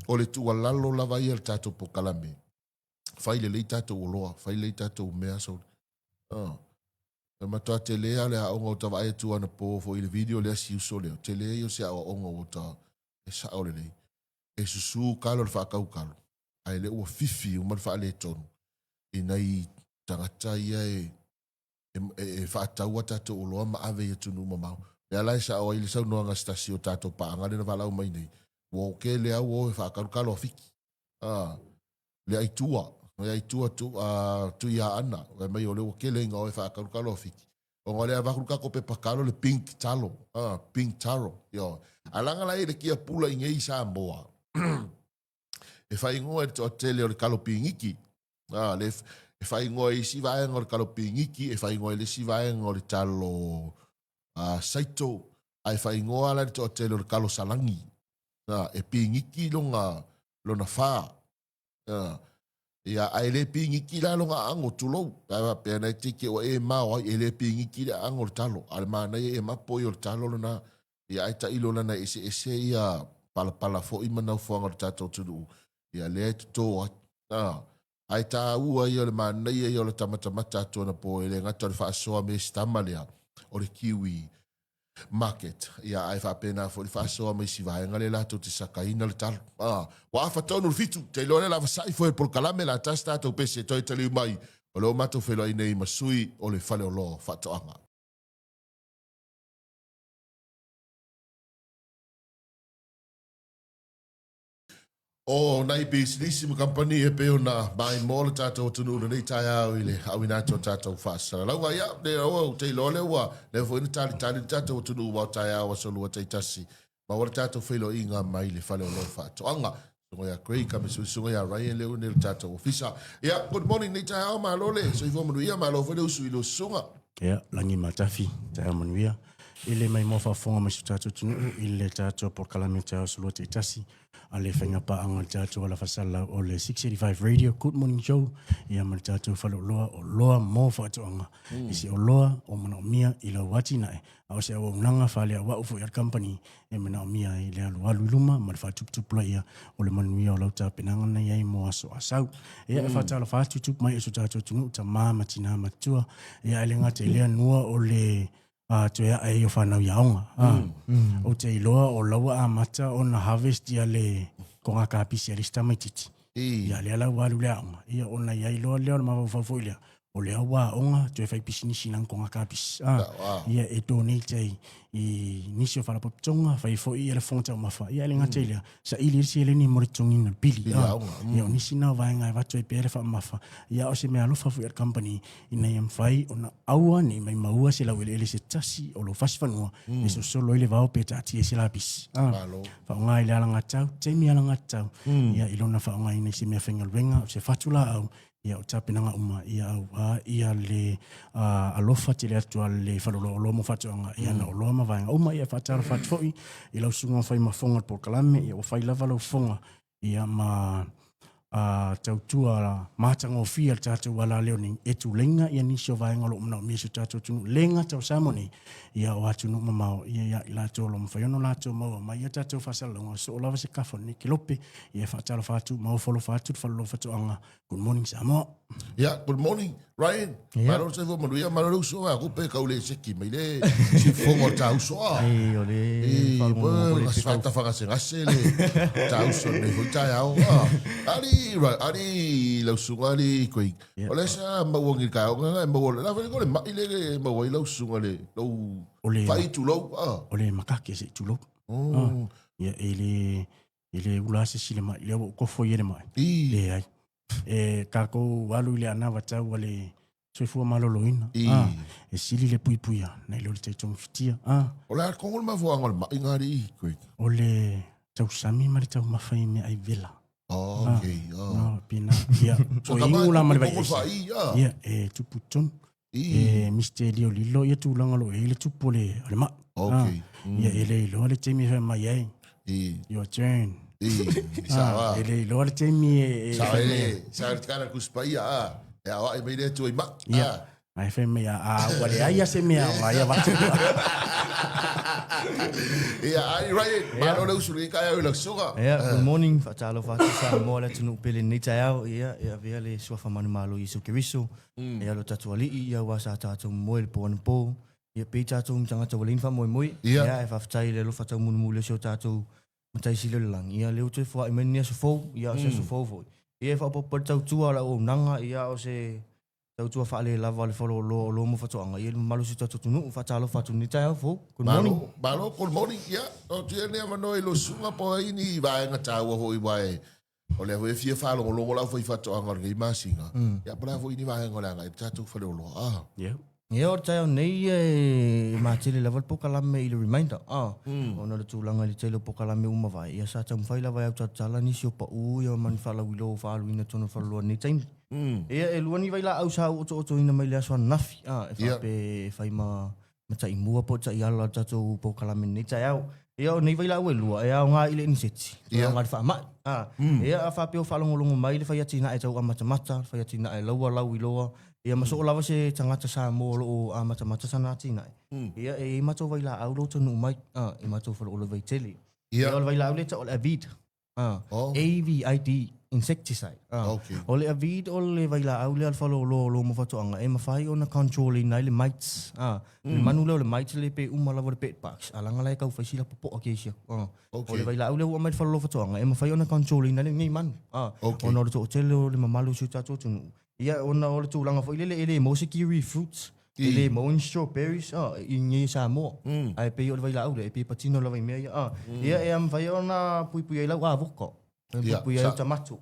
O le tua lalo lava i al tatu po kalame. Fai le lei tatu o loa. Fai le tatu o mea sori. E matua te lea le a onga o tawa e tua na po fo i le video le si uso leo. Te lea i o se a onga o ta e sa o le lei. E susu kalo le whakau kalo. Ai le ua fifi o man wha le tonu. I nei tangata ia e whaataua tātou o loa ma ave i tunu ma mau. Le alai sa o ili sau noanga stasi o tātou pa angare na walau mai nei. Wo ke le au o e whaakaru a fiki. Le ai tua. Le ai tua tu ia ana. Le mai o le o ke le inga o e whaakaru a fiki. O ngā le a wakuru kako pe pakalo le pink talo. Pink taro. Alanga lai le kia pula i ngei sa moa. E whai ngoa e to tele o le kalo pingiki. E whai ngoa i si vaenga o le kalo pingiki, e whai ngoa i le si vaenga o le talo saito, ai whai ngoa la le to tele o le kalo salangi. E pingiki longa wha. Ia ai le pingiki la longa ango tulou. Ai pēna e tike o e mao ai e le pingiki le ango le talo. Al mana e mapoi o le talo lona. Ia ai ta ilo lana ese ia pala fo ima nau fuanga le tato tunu. Ia le tuto ai ta ua i o le manei i o le tamatamata atona po e le ngata o le whaasoa me stama lea o le kiwi market. Ia ai whapena fo le whaasoa me si vaenga le lato te sakaina le talo. Wa awha tonu le fitu, te lore la wasai fo e por kalame la tas tato pese toi tali mai o leo mato whelo i nei masui o le whale o lo whatoanga. O nai businessimo company e pe ona mai mo le tatou tunu nei tai au ile au ina to tatou fasa la wa ya de o te lo le wa le fo ina tali tatou tunu wa tai au so lu tai tasi ma wa tatou felo inga mai le fale o lo fa to anga so ya Craig kame so ya Ryan le une tatou ofisa ya good morning nei tai au ma lo le so i vo mo ia ma lo fo le usu ilo sunga ya langi matafi tai mo ia ile mai mo fa fonga mai tatou tunu ile tatou por calamita so lu tai tasi ale fenga pa angal tatou ala fasala o le 685 radio good morning show ia mal tatou falo loa mo fa tonga isi o loa o mana mia ila wati na au se o nanga fale wa ufo ya company e mana mia ile alu luma mal fa tup player o le manu o lauta penanga na ia mo aso asau ia fa tala fa tup mai so tatou tunu ta mama tina matua ia ile ngate ile nua o le tu ya ai fa na yaonga o te loa o lawa a mata on harvest ya le ko nga pisi ya lista mai titi ya le ala walu le anga ia ona ya loa le ma fa foilia o le awa onga tu fa pisi ni sinan ko nga pisi ia e donate i nisi fa la poptonga fa fo ia le fonta ma fa ia le ngatelia sa ili si le ni moritongi na bili ia nisi na va nga va tu e pere fa ma fa ia o se me alo fa fu company ina yam fai ona awa ni mai maua se la wele se tasi o lo fasi fanua e so solo ile va o peta ti se la bis fa nga ile ala ngata te mi ala ngata ia ilona fa nga ina se me fenga venga se fatula au ia o tapinanga uma ia le alofa te le atua le falolo lo mo fatuanga ia na lo ma vanga uma ia fatara fatfoi ia lo sunga fai mafonga por kalame ia o fai lava lo fonga ia ma tautua matanga o fia tatu wala leo ni etu lenga ia ni so vanga lo mna mi so tatu tu lenga tau samoni ia o atu no mamao ia la to lo mfayono la to mo ma ia tatu fasala ngo so lava se kafo ni kilope ia fatara fatu mo folo fatu falo fatu anga good morning Samo Yeah, good morning, Ryan. Maro se vo manuia maro so a ko pe ka ule se ki mai le si fo mo tau so a. ole Ka sfata fa se ngasele. Tau so ne vo tai au. Ari lo su ali ko. Ole sa ma wo ngi ka o nga ma wo la fa ko le ma ile ma wo lo su ale lo fai tu lo a. Ole makake se tu lo. Ya ele ula se sile mai le ko fo yele mai. Le ai. Ka ko walu le ana wa tau wale so fu malolo ina. E sili le pui pui na le te tong fitia. Ola ko ngol ma vo ngol ma ingari ko. Ole tau sami mari tau mafai me ai vela. Okay. No, pina. Ya. So ingula mali vai. Ya, tupu ton. Mr. Leo Lilo ya tu langa lo ele tupu le ale ma. Okay. Ya ele lo le temi fa mai ai. Your turn. Sawa. Ele lo le temi Sawa ele. Sawa kana kuspaia a. Ya wa e mele tu ma. Ya. Ai fa me a wale ai se me a ya va. Ya, ai right. Maro lo suri ka ya lo soga. Good morning. Fatalo sa mo le tunu pele ni tayao ia vele so fa manu malo isu kiriso. Ia lo tatu ali ia wa sa tatu mo el pon po. Ia pe tatu mtanga tawalin fa mo mo. Ia fa tai le lo fa tatu mu le so tatu. Matai sile lang. Ia le utu fa imenia so fo. Ia se so fo. Ia fa po tau tua la o nanga ia o se tau tua fa le lava le folo lo mo fa toanga. Ia malu si tatu tunu fa talo fa tunu tayao fo. Good morning. Malo good morning. Ya. O tiene mano lo sunga po ini va nga tawa ho iwae. Ole ho fie fa lo la foi fa toanga ngi masinga. Ya para ho ini va nga nga tatu fa lo. Ya. Ia o tayo nei matele level po kalame ile reminder. Ona le tulanga le tele po kalame uma vai. Ia sa tam faila vai au tatala ni sio pa u ia man fala wilo fa lu ina tono fa lu ni time. Ia e luani vai la au sa o to ina mai le so nafi. E fa pe fai ma tai mua po tai ala tatu po kalame ni tai au. Ia nei vai la u lua ia nga ile ni seti. Ia nga fa ma. Ia fa pe o fa longo mai le fa ia tina e tau amata mata, fa ia tina e lawa lau iloa. Ia masuk lava se tangata sa mo lo mata sana tina. Ia e mato vai la au lo tonu mai. E mato fa lo vai tele. Ia vai la au le ta o avid. AVID insecticide. Ole avid ole vai la au le alfa lo mo fa toanga. E mafai ona controlling nai le mites. Le manu le mites le pe lava le pet box. Alanga lai kau fa sila popo akesia. Ole vai la au le o mai fa lo fa toanga. E mafai ona controlling nai le ngai man. Ona to tele le mamalu su ta tonu. Ia ona o le tūlanga fo ile mo kiwi fruits. Ile mo strawberries. Ingi sa mo. Ai pe o le vai lau le pe patino la vai mea. Ia e am vai ona pui lau avoko. Pui lau tamato.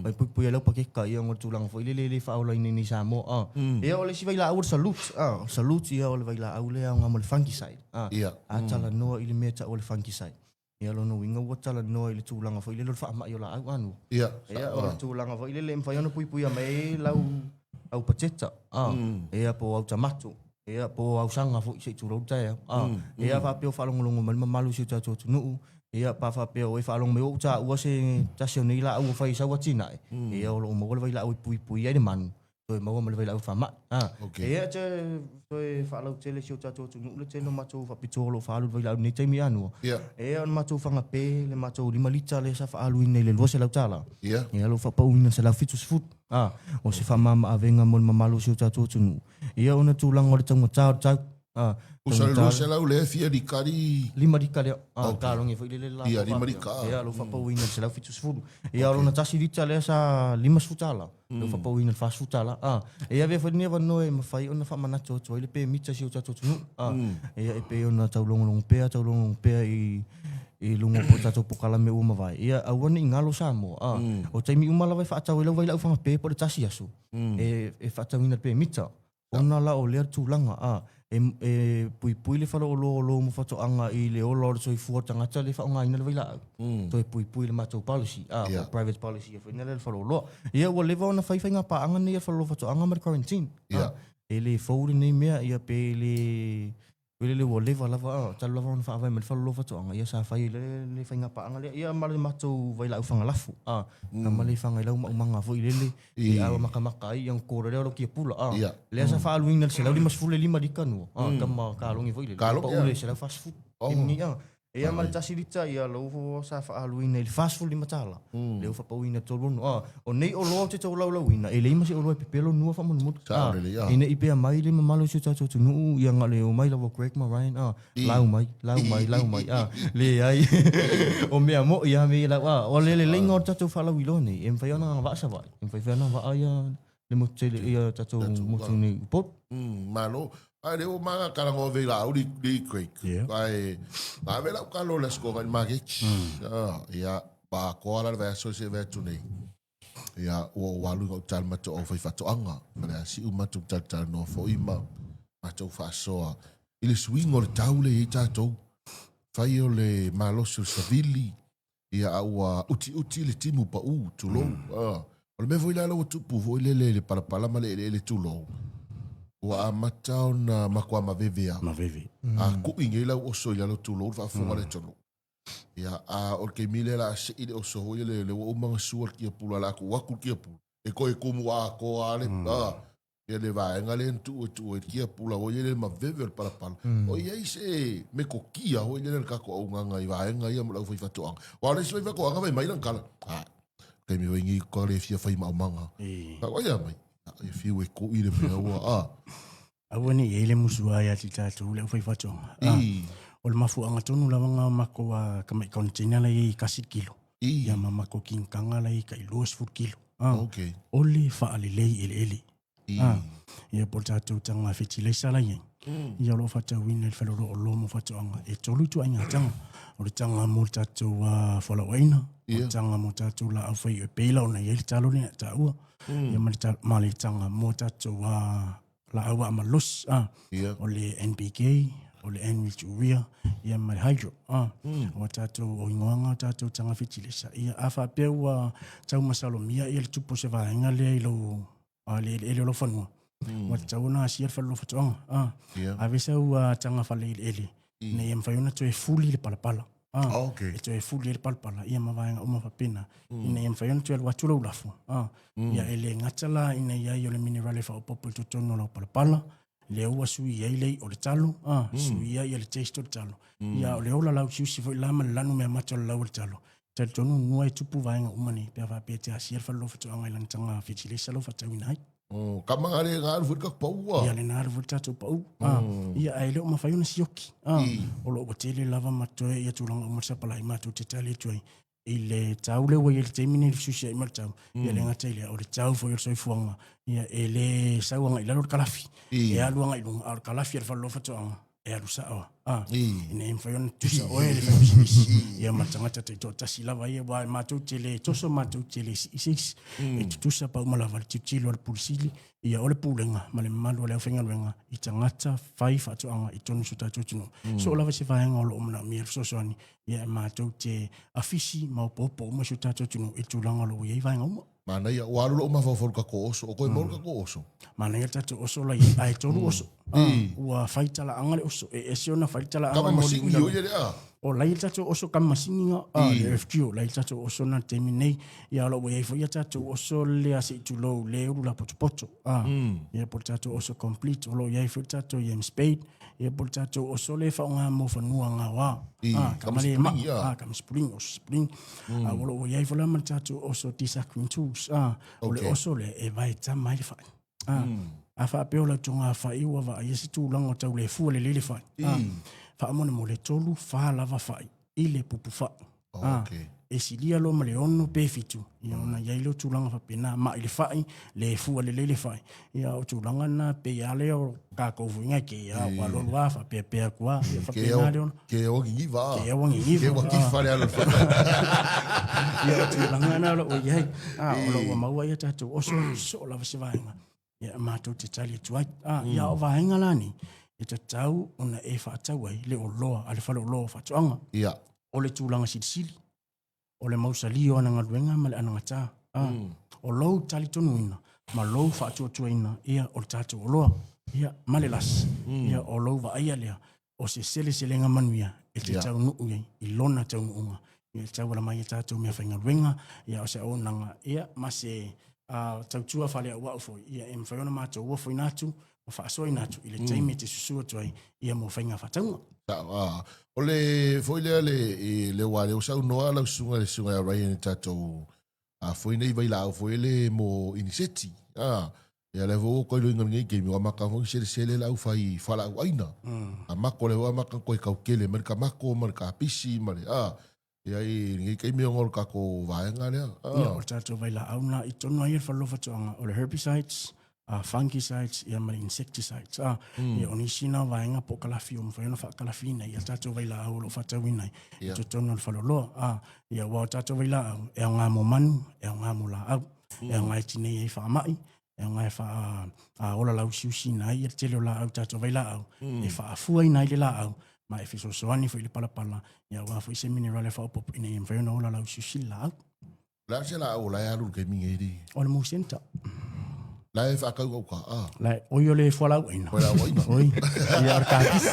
Mai pui lau pakeka ia o tūlanga fo ile fa o ni sa mo. Ia o le si vai lau salute. Salute ia o le vai lau le nga mo le fungicide. Atala no ile mea ta o le fungicide. Ia lono winga watala no ile tūlanga fo ile lo fa ma yo la au anu. Ia o tūlanga fo ile le mfa yo pui mai lau pateta. Ia po au tamato. Ia po au sanga fo se tu rota ia. Ia fa pe o fa longo mal malu se tatu nu. Ia pa fa pe o fa longo me o ta o se tasio ni la au fa isa watina. Ia o mo vai la au pui ai de man. Toi mau mal vai la fa ma. Ia te toi fa lau tele se tatu nu le tele mato fa pitolo fa lu vai la ni te mi anu. Ia on mato fa ngape le mato 5 liter le sa fa alu ni le lo se lau tala. Ia lo fa pa uina se la fitus food. O se fa mama avenga mon mamalu se tatu nu. Ia ona tulang o le tanga tau. Usa le se lau le fia di kari. 5 liter. Ka longi fo ile la. Ia 5 liter. Ia lo fa pa uina se la fitus food. Ia ona tasi liter le sa 5 futala. Lo fa pa uina fast futala. Ia ve fo ni va no e mafai ona fa mana to ile pe mita se tatu nu. Ia e pe ona tau long pe i lungo po tatu po kalame uma vai. Ia awana i ngalo sa mo. O taimi uma la vai fa tau vai la fa pe po tasi asu. E fa tau ina pe mita. Ona la o le tulanga. E pui le fa lo mo fa to anga i le o lo so i fu tanga le fa nga ina vai la. To e pui le mato policy. Private policy fa ina le fa lo. Ia o le va ona fa nga pa anga ni fa lo fa to anga mar quarantine. Ele fo ni mea ia pe le wo leva lava ta lava on fa vai mal fa lo fa to anga ia sa fa le fa nga pa anga le ia mal mato vai la ufanga lafu na mal fa nga lau manga fo ile ia maka yang ko re lo ki pula le sa fa luing na se lau 5 dikanu kama kalongi fo ile pa ule se lau fast food ni Ia ma tasi rita ia lo sa fa aluina il fast food lima tala. Le fa pauina tolu o nei o lo te tau lau ina e le ima se o lo pe pelo nua fa mo mo. Ina i pe mai le malo se tatu tu nu ia ngale o mai lo Greg ma Ryan lau mai le ai o me mo ia me la o le ngor tatu fa lau iloni em fa ona va sa va em fa ona va ia le mo te ia tatu mo tu ni pot. Malo. Ai le o manga karango ve la uri di Creek. Ai la ve la kalo la skoga magi. Ia ba ko ala verso se ve tu nei. Ia o walu go tal ma to o fa to anga. Mara si u ma tu tal no fo ima. Ma to fa so. Ile swing o taule i tato. Fai o le malo sur savili. Ia au uti le timu pa tu lo. O me voi la lo tu pu voi le para ma le tu lo. Wa matau na makua mavevea. Maveve. A kuinga ila oso ila lo tulo fa fonga le tono. Ya a orke mile la se ile oso ile le o manga suar kia pula la ku waku kia pula. E ko e kumu a ko ale ya le va ngale tu kia pula o ile maveve para pala. O ye se me ko kia o ile ka ko nganga i va nga ia mo la foi fatu. Wa le se va ko nga mai lan kala. Ke mi wingi ko le fia fai manga. Pa wa ya mai. E fiu e ko ile me ua Awane ele musua ya titatu le fai fatonga. O le mafu anga tonu la wanga mako wa kamai kontina la i kasi kilo. Ya mama ko kinkanga la i kai luas fu kilo. Okay. Ole fa alelei ele. Ia portatu tanga fetilesa la yen. Ia lo fata wina le faloro o lomo fatonga. E tolu tu anga tanga. O le tanga mo tatu wa fola waina. O tanga mo tatu la au fai e peila o na yeli talo ne ta ua. Ia mali tanga mo tatu wa la awa malos o le NPK o le enrich urea ia mai hydro o tatu o ingoanga tatu tanga fitilesa ia afa peua tau masalomia ia le tupo se vaenga le ilo le lo fanua o tau na sia fa lo fatonga avesa ua tanga fa le ele ne ia mfaiona to e fuli le palapala okay. E fuli le palpala ia mavaenga uma papena ina ia mfaiona to le watu lafu ia ele ngatala ina ia yo le mineral fa popo to tono la palpala le ua sui ia le o le talo sui ia le taste o le talo ia o le ola lau siusi foi lama lanu me macho lau le talo te tonu nua e tupu vaenga umani pe va pe te asia fa lo fatu anga lang tanga fitilesa lo fatu inai kamangare ngal fut ka paua ia le ngar fut tatu pau ia ai le uma faiona sioki o lo botele lava matoe ia tulanga uma sapala i matu te tali tuai ile taule wa ile temini sushi i martau ia le ngata ile o le tau fo so fuanga ia ele sawanga ila lo kalafi ia luanga ilunga al kalafi fa lo fatu anga e alu sa ina infayon tusa oele fa ia matangata te to tasilava ia wa matu tele toso matu tele 6 e tusa pa uma lava tilo al pulsili ia ole pulenga male malu le fenga wenga i tangata 5 atu anga i tonu suta tutunu so lava se vaenga o lo mna mier so soni ia matu te afisi ma popo uma suta tutunu i tulanga lo ia vaenga uma mana ia walu lo ma fa ka ko oso o ko mo ka ko oso mana ia tatu oso la ai tolu oso ua faitala angale oso e siona faitala kama masini yo ye o lai tatu oso kama masinga le FQ lai tatu oso na terminate ia lo ia fo ia tatu oso le asi tulo le ula poto ia portato oso complete o lo ia fo tatu ia spade ia portato oso le fa nga mo fa nuanga nga wa kama le kama spring o lo ia fo la tatu oso tisa quintus o le oso le e vai tamai fa afa peola tonga fa iwa va ia situ lango tau le fu le fa fa amone mo le tolu fa lava fa ile pupu fa e silia lo male ono pe fitu ia ona ia ilo tulanga fa pena ma ile fa le fu le fa ia o tulanga na pe ia le o ka ko vinga ke ia wa lo wa fa pe kwa fa pena le ke o ngi va ke o ngi ke wa ki fa le alo fa ia tulanga na lo ia o lo ma wa ia tatu o so la va se va ia matou te tali tuai ia o vaenga lani e te tau ona e whaatau ai le o loa ale whale o loa whaatuanga ia o le tūlanga silisili o le mausali o ananga luenga ma le ananga tā o lou tali tonu ina ma lou whaatuatua ina ia o le tātou o loa ia ma le las ia o lou va aia lea o se selenga manuia e te tau nuu iai i lona tau nuunga ia tau wala mai e tātou mea whainga luenga ia o se o nanga ia ma se tautua whale a wau foi ia e mwhaiona mātou ua foi nātu o whaasoi nātu i le teime te susua tuai ia mo whainga whataunga. O le foi le wā le o sau noa lau sunga le sunga rai ni tātou foi nei vai lau foi le mo iniseti. Ia le vo ko inga ngai ke mi wa maka ho sele lau fai fala waina. A mako le wa maka ko ka kele merka mako merka pisi mare. Ia i ngai ke mi ngol ka ko vaenga le. Ia o tātou vai la auna i tonu ai whalo whatuanga o le herbicides, fungicides, ia mare insecticides. Ia o nisina vaenga po kalafi o mwhaiona whakalafi nei. Ia tātou vai la au lo whatauina. Ia tonu al whalo loa. Ia wa tātou vai la au. E o ngā mo manu, e o ngā mo la au. E o ngā tinei ei whaamai. E ngai wha ola lau siusi nai, e tele o la au tātou vai la au. E wha afuai nai le la au, ma e whiso soani fo i le palapala, ia wā fo i se minerale wha opopo ina i mwhaiona ola lau siusi la au. La se la au la alu ke minga iri. O le mōsenta. La e whakau au ka. La oi o le whalau eina. Whalau eina. Oi, ia ar kākis.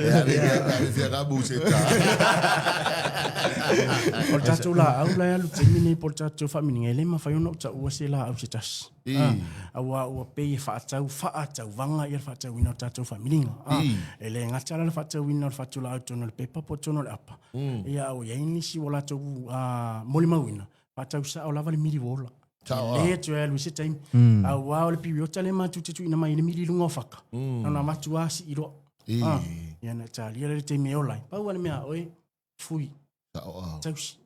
Ia re fia ka mōsenta. O tātou la au la alu te mine po tātou whamininga e le ma whaiona o ta ua se la au se tas. Aua ua pei e whaatau vanga i ar whaatau ina o tātou whamininga. E le ngatara le whaatau ina o whaatau la au tono le pepa po tono le apa. Ia au iaini si o la tau moli mauina. Whaatau sa o lava le miri wola. Le tu e lu se taim. Aua o le piriota le matu te tu ina mai le miri lunga o whaka. Nana matu asi i roa. Ia na tali le te me olai. Pau ane mea oe fui. Tausi.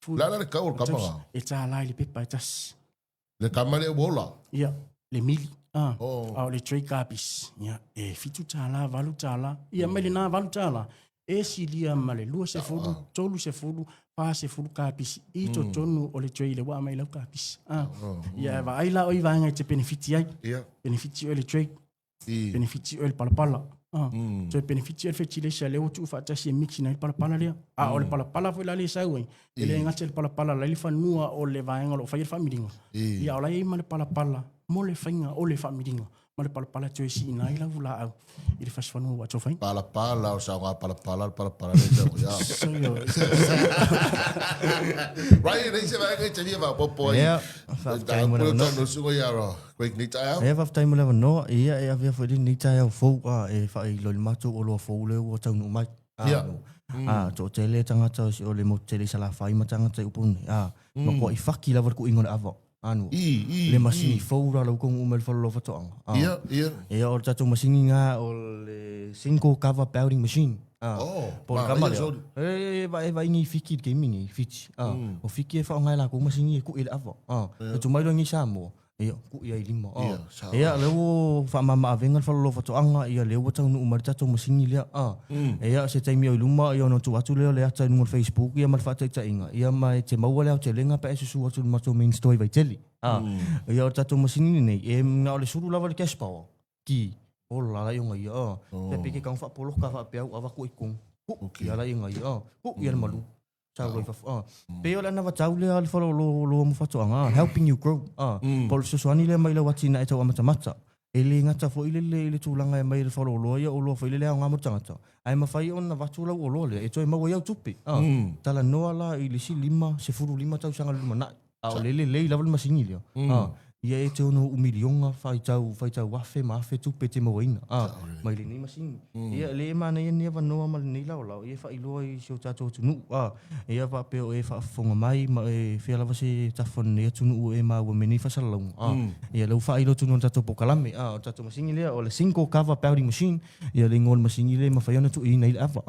Lana le kau o kamara. E tā lai le pepa e tas. Le kamare o wola. Ia, le mili. Au le trei kapis. Ia, e fitu tā la, valu tā la. Ia, mai le nā valu tā la. E si lia ma le lua se fulu, tolu se fulu, pā se fulu kapis. I to tonu o le trei le wā mai lau kapis. Ia, va aila oi vanga i te benefiti ai. Benefiti o le trei. Benefiti o le palapala. So e benefiti e feti le sa le otu whaatasi e mixi na i palapala lea. O le palapala fo la le sau ai. E le ngate le palapala la ili whanua o le vaenga lo whaia whamiringa. Ia o la e ma le palapala mo le whainga o le whamiringa. Ma le palapala tue si ina i lau la au. I le whasi whanua wato whain. Palapala o sa ngā palapala le tau. Rai, nei se vaenga i te lia wā popo ai. Ia, whaftai mo lewa Pura sungo i aro. Kwek ni tai au. Ia, whaftai mo lewa noa. Ia, e awia whairi ni tai au fau. E whai loli matou o loa fau leo o tau nu mai. Ia. To tele tangata o le mo tele sala whai ma tangata upuni. Ma ko i whaki lawa ku ingo le awa. Anu. Le masini faura lau kong umel whalalo whatoanga. Ia. Ia o tātou masini ngā o le single cover powdering machine. Por kamare. E vai ngi fiki ke mingi fiti. O fiki e whaongai la ko masini e ku i le awa. E tu mai rangi sa mo. Ia ku ia i lima. Ia leo whamama avenga whalalo whatoanga ia leo watau nu umari tātou masini lea. Ia se taimi o iluma ia ono tu atu leo le ata nungon Facebook ia mar whataita inga. Ia mai te maua leo te lenga pa e susu atu matou main story vai teli. Ia o tātou masini nei e ngā o le suru lava le cash power. Ki o la la yunga ia. Te peke kang whapolo ka whapeau awa ko ikong. Ia la yunga ia. Ia le malu. Peo le ana watau le al whalo lo mo whatoanga. Helping you grow. Polo susuani le mai le wati na e tau amata. E le ngata fo ile le tūlanga e mai le whalo loa ia o loa wha ile le au ngā motangata. Ai mawhai on na watu lau o loa le. E toi maua iau tupi. Tala noa la i le si lima, se furu lima tau sanga luma nai. O le lei lawa le masingi lea. Ia e te ono umilionga whai tau wafe maafe tupe te mawaina. Mai le nei masingi. Ia le mana ia nia wanoa ma le nei lau lau. Ia wha iloa i sio tātou tunu. Ia wha peo e wha fonga mai ma e whia lawa se tafon ea tunu e maa ua meni whasalaunga. Ia lau wha ilo tunu tātou pokalame. O tātou masingi lea o le single cover powdering machine. Ia le ngol masingi lea ma whai ona tu i nei le awa.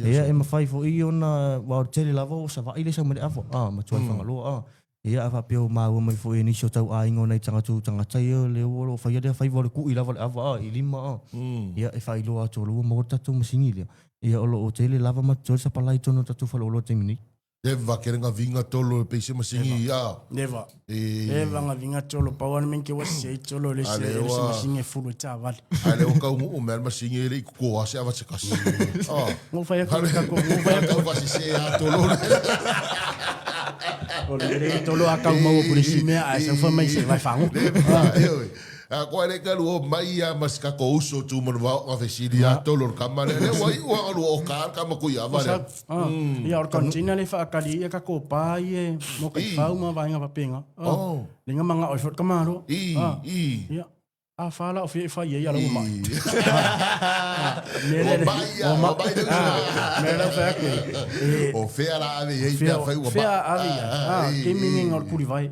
Ia e ma whai fo i ona wao tele lava o sa wa ile sa ma le awa. Ma tuai whangaloa. Ia awa peo maua mai fo e nisio tau a ingo nei tangata ia le olo whai adea whai wale ku i lava le awa i lima. Ia e whai loa ato lua mo tatu masingi lea. Ia olo o tele lava ma tō sa palai tono tatu whalo olo te mini. Eva kerenga vinga tolo e peise masingi ia. Neva. Eva nga vinga tolo pawana menke wasi e tolo le se masingi e fulu e tā vale. Ai le o kau mu umel masingi e le i kukoa se awa se kasi. Ngō whai ako kako. Kau wasi se a tolo. O le tolo a kau maua pure si mea a sa wha mai se vai whangu. Ko le ka lu mai ya mas ka ko uso tu mon va nga fesili ya tolor kamane le wai wa lu o ka ma ku ya va le. Ia or kontina le fa kali ia ka ko pa ie mo ka fa uma vai nga papenga. Le nga manga o fot kamaro. Ia. A fala o fa ia la uma. Mera fa ke. O fea la ave ia fa u ba. Fea ave. Ke mingi ngor kuri vai.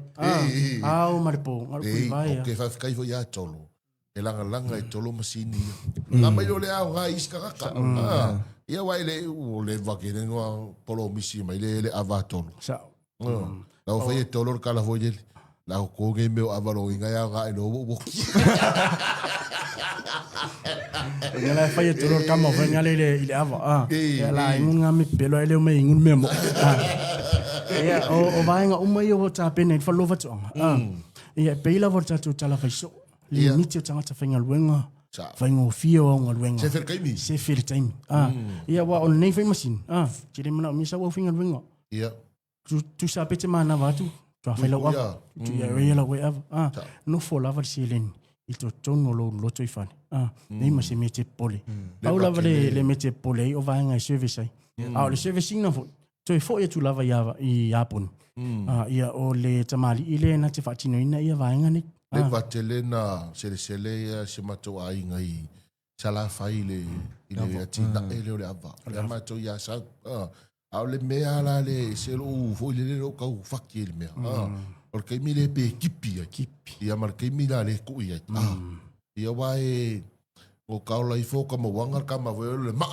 Au maripo ngor kuri vai. O ke fa kai vo ya tolo. E langa e tolo masini. Nga mai lo le au nga iska ka. Ia wai le o le vakene no polo misi mai le ava tolo. Sa. La o fa e tolo ka la vo ye. La ko nge me avalo inga ya ga no bo. Ngala fa ye tolo ka mo fa ngale ile ava. La ingun nga mi pelo ile me ingun memo. Ia o vai nga umai o ta pene fa lo fa tsonga. Ia peila vo ta tu tala fa so. Le miti o tanga ta fenga luenga. Fa ngo fio o nga luenga. Se fer kaimi. Se fer taimi. Ia wa on nei fa masin. Tire mana mi sa wa fenga luenga. Ia. Tu sa pete mana va tu. Tu a fela wa. Tu ya we la we ava. No fo lava silen. Il to tono lo to ifan. Nei ma se mete pole. Au lava le mete pole o va nga service ai. Au le servicing na fo. Tu fo ia tu lava ia i Japon. Ia o le tamali ile na te fatino ina ia va nga ni. Le vatele na sele ya se mato ai ngai. Sala fai le ile atina ele o le ava. Le mato ya sa au le mea la le se lo fo le lo ka faki le mea. Porque mi le pe kipi. Ia mar ke mi la le ku ia. Ia vai o ka la ifo ka mo wanga ka ma le ma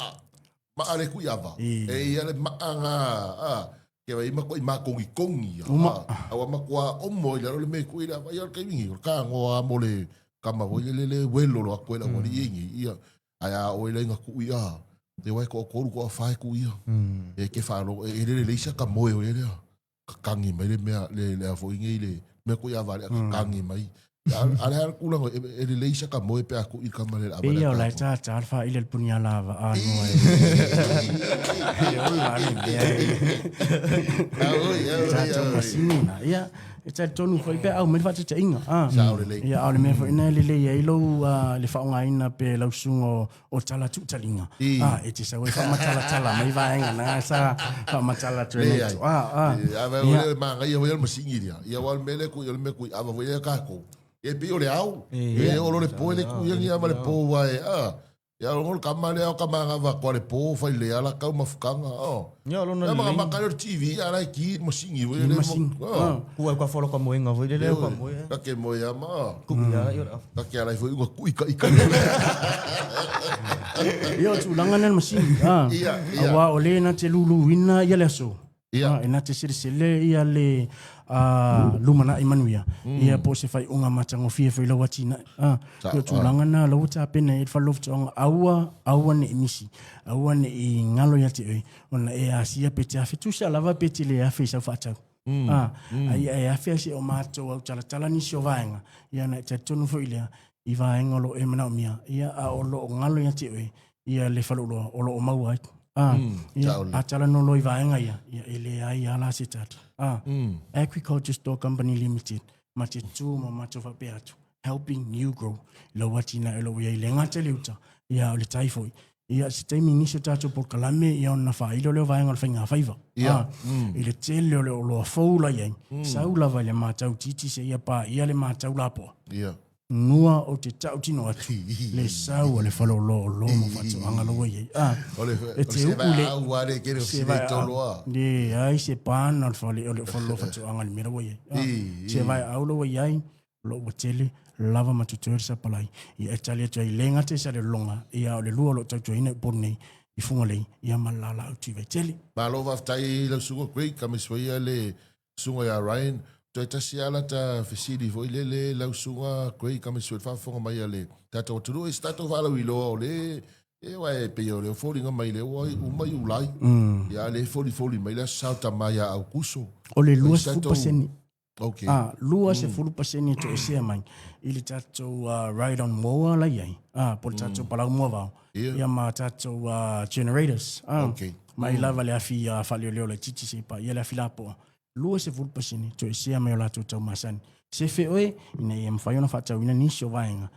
le ku ia va. Ia le ma nga ke vai ma ko kongi. Awa ma kwa o mo le me ku ia ia ke mi ka ngo a mo le ka ma le welo lo ko la mo ia. Aya o le nga ku ia. Te wai ko ko fa ku ia. E ke fa lo e le isa ka mo e le kangi mai le mea le afo ingi le me ko ia vale kangi mai ala kula e le isa ka mo e pe aku i ka male la ia o la ta fa ile punya lava no e o la ni ia It's a tonu foi pe au me fa te inga. Ia au le me foi na le ia lo le fa nga ina pe lo sungo o tala tu talinga. E te sa we fa matala mai va nga na sa fa matala tu ne. Ave o ma nga ia o me singiria. Ia wal mele ku yo me ku ava voi ka ko. E pe o le au. E o le po le ku ia ma le po vai. Ia o ka male o ka manga va ko le po fa le ala ka mafukanga. Ia lo na le ma ka TV ala ki mo singi we le mo. Ku ka folo ka moenga voi le ka moe. Ka ke moia ma. Ku ia ia. Ka ke ala foi ku ika. Ia tu langana masini. Awa ole na te lulu wina ia le so. Ia na te sele ia le lumana imanuia. Ia po se fai unga matango fie fai lawa tina. Ia tu langana lawa ta pena e falof tonga aua ne inisi. Aua ne i ngalo ia te oi. Ona e asia pe te afe. Tu sa lava pe te le afe sa fatau. Ia e afe se o mato au tala nisi o vaenga. Ia na te tonu fo ilea. I vaenga lo e mana o mia. Ia a o lo ngalo ia te oi. Ia le falo o lo o mau ai. Ia a tala no lo i vaenga ia. Ia ele ai ala se tatu. Agriculture Store Company Limited. Ma te tū ma mato fa pe atu. Helping you grow. Lo watina e lo ia i le ngata leuta. Ia o le taifoi. Ia se teimi nisi tatu por kalame ia ona fa ilo leo vaenga le whainga whaiva. I le tele o le o loa foula iai. Saula vai le mātau titi se ia pa ia le mātau lapoa. Nua o te tau tino atu. Le sau o le whalo lo mo fatu angaloa iai. E te uku le au are kere o sile toloa. Le ai se pāna o le whalo fatu angali mera iai. Se vai auloa iai lo o tele lava matutuere sa palai. Ia e tali atu ai lenga te sa le longa. Ia o le lua lo tau tuaina e pone i funga lei. Ia malala au tive tele. Malo waftai la sunga kwei kamiswaia le sunga ya Ryan. Toi tasi ala ta fesiri foi le la sunga kwei kamiswaia fa funga mai ale. Tata o turu e stato vala wilo o le e wai pe yo le foli nga mai le wai umai ulai. Ia le foli mai le sauta mai au kuso. O le lua fupaseni. Okay. Lua se fulu paseni to ese mai. Ili tato ride on moa la iai. Por tato palau moa vau. Ia ma tato generators. Okay. Mai lava le afi falio leo le titi se pa. Ia le afi lapo. Lua se fulu paseni to ese mai o lato tau masani. Se fe oe, ina ia mwhai ona whatau ina nisio vaenga.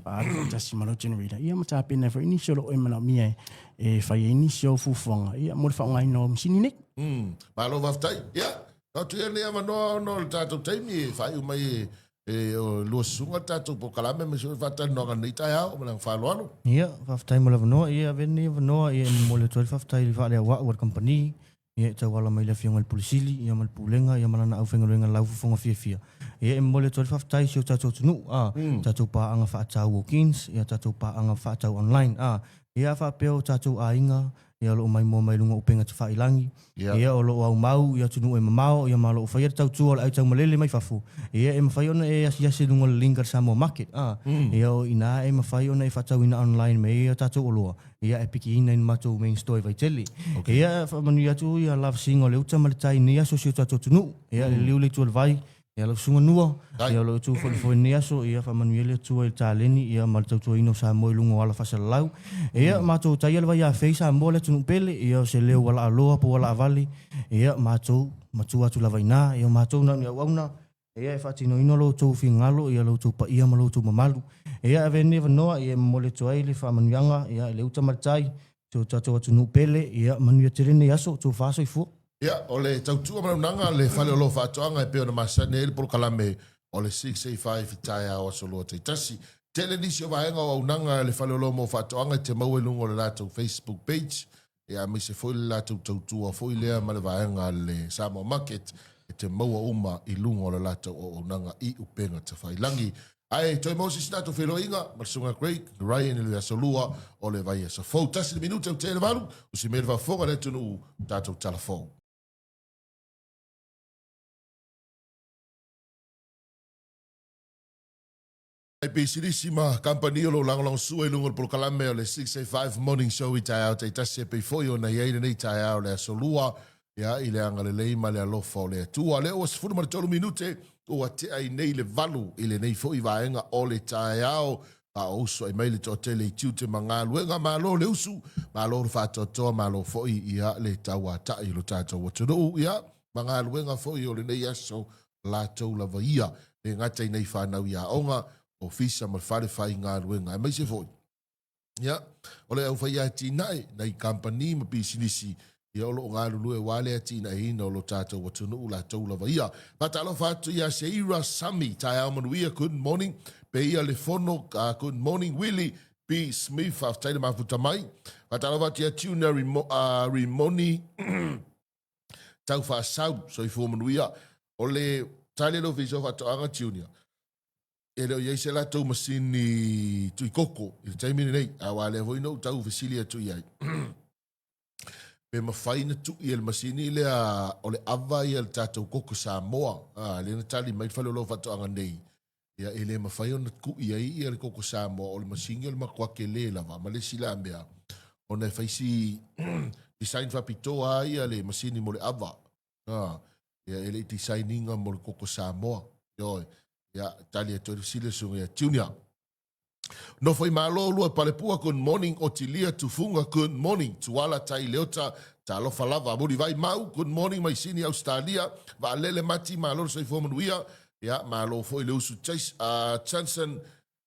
Pāru tasi malo generator. Ia mata pena fa inisio lo oe mana mia e whai inisio fufonga. Ia mole whaunga ino msini nek. Malo waftai, ia. Nau tu ene ama no le tātou taimi e whai umai o lua sunga tātou po kalame me sui whatai noga nei tai hao, mana whaloano. Ia, whaftai mo la vanoa, ia vene vanoa, ia mo le tuel whaftai li whaalea wa ua company, ia tau wala mai le fionga le pulisili, ia ma le pulenga, ia malana au whenga luenga lau fufonga fia. Ia mo le tuel whaftai sio tātou tunu, tātou pāanga whaatau walk-ins, ia tātou pāanga whaatau online, ia whapeo tātou ainga, ia lo mai mo mai lunga upenga te whailangi, ia o lo au mau, ia tunu e mamao, ia malo whai tau tua le aitau malele mai whafu, ia e mawhai ona e asi lunga le linga Samoa Market, ia o ina e mawhai ona e whatau ina online me ia tātou oloa, ia e piki ina in matou main store vai teli, ia whamanu ia tu, ia love sing o le uta malitai ni aso sio tātou tunu, ia le liu le tua le vai, ia lo sunga nua, ia lo tu foi ni aso, ia whamanu ia le tua il tāleni, ia maritau tua ino sa moi lunga wala whasalau, ia matou tai alwa ia feisa mo le tunu pele, ia se leo wala aloa po wala avali, ia matou atu lava ina, ia matou na ia wauna, ia e whatino ino lo tau whingalo, ia lo tau pa ia ma lo tau mamalu, ia e vene vanoa, ia mo le tua ili whamanu yanga, ia le uta maritai, tau tātou atu nu pele, ia manu ia terene aso, tau whaso i fua. Ia, o le tautua manaunanga le whale o lo whātoanga e peo na masane ele polo kalame o le 685 i tae a oso loa te tasi. Tele nisi o vaenga o aunanga le whale o lo mo whātoanga te mau e lungo le lātou Facebook page. Ia mi se foi le lātou tautua foi lea ma le vaenga le Samoa Market e te mau a uma i lungo le lātou o aunanga i upenga te whailangi. Ai, toi mausi sinato whelo inga, Marsunga Craig, Ryan ili aso lua o le vai aso fau. Tasi le minute o te ele valu, usi mele va fonga le tunu tātou talafou. Ai peisirisima company o lo lango sua i lungo le kalame o le 685 morning show i tae au te tasi e pei foi o na iei nei tae au le aso lua ia i le anga le leima le alofa o le atua. Le o sifuru ma le tolu minute o a te ai nei le valu i le nei foi vaenga o le tae au a oso ai mai le totele i tiu te manga luenga ma lo le usu ma lo whatotoa ma lo foi ia le taua ta i lo tātou watunu ia manga luenga foi o le nei aso la tau lava ia le ngata i nei whanau ia onga o fisa ma whare whai ngā ruenga. E mai se foi. Ia, o le au whai ati nai, nei company ma pisinisi, ia o lo ngā rulu e wale ati nai hina o lo tātou watunu ula tau lava ia. Patalo whatu ia se ira sami, tai au manuia, good morning. Pe ia le fono, good morning, Willie B. Smith, af taile mafuta mai. Patalo whatu ia tuna rimoni, tau wha sau, so i fu manuia. O le taile lo viso whatu anga tunia. E leo iei se la tau masini tui koko, i le taimini nei, a wale a voino tau vesilia tui ai. Pe mawhaina tu i le masini le a o le awa i le tātou koko Samoa, le na tali mai whale lo whatu anga nei. Ia e le mawhaina ku i ai i le koko Samoa, o le masini o le makwake le lava, ma le sila mea. O na whaisi design whapitoa ai a le masini mo le awa. Ia e le designinga mo le koko Samoa. Ioi. Ya tali to sile sunga ya tunia no foi malo lua palepua good morning otilia tufunga good morning tuala tai leota ta lo falava mori vai mau good morning mai sini Australia va lele mati malo sei fo manuia ya malo foi le usu chase chanson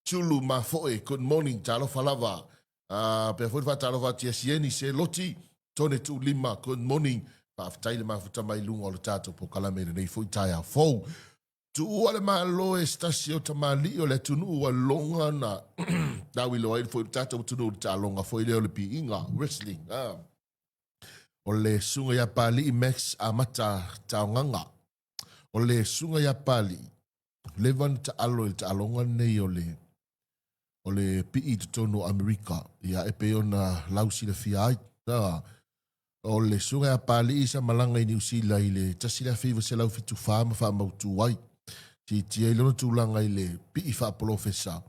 chulu ma foi good morning ta lo falava pe foi va ta lo va tia sieni se loti tone tu lima good morning pa tai le mafuta mai lunga o tato po kalame nei foi tai a fo tu ale malo e stasio tamali o le tunu ua longa na dawi loa il foi tata tunu ta longa foi le pi inga wrestling o le sunga ya pali max amata taonganga o le sunga ya pali levan ta alo ta longa nei o le pi tonu America ya e pe ona lausi le fiai o le sunga ya pali isa malanga i New Zealand ile tasila fiva se lau fitu fama fama tu wai ti tia ilo tu langa ile pi fa profesa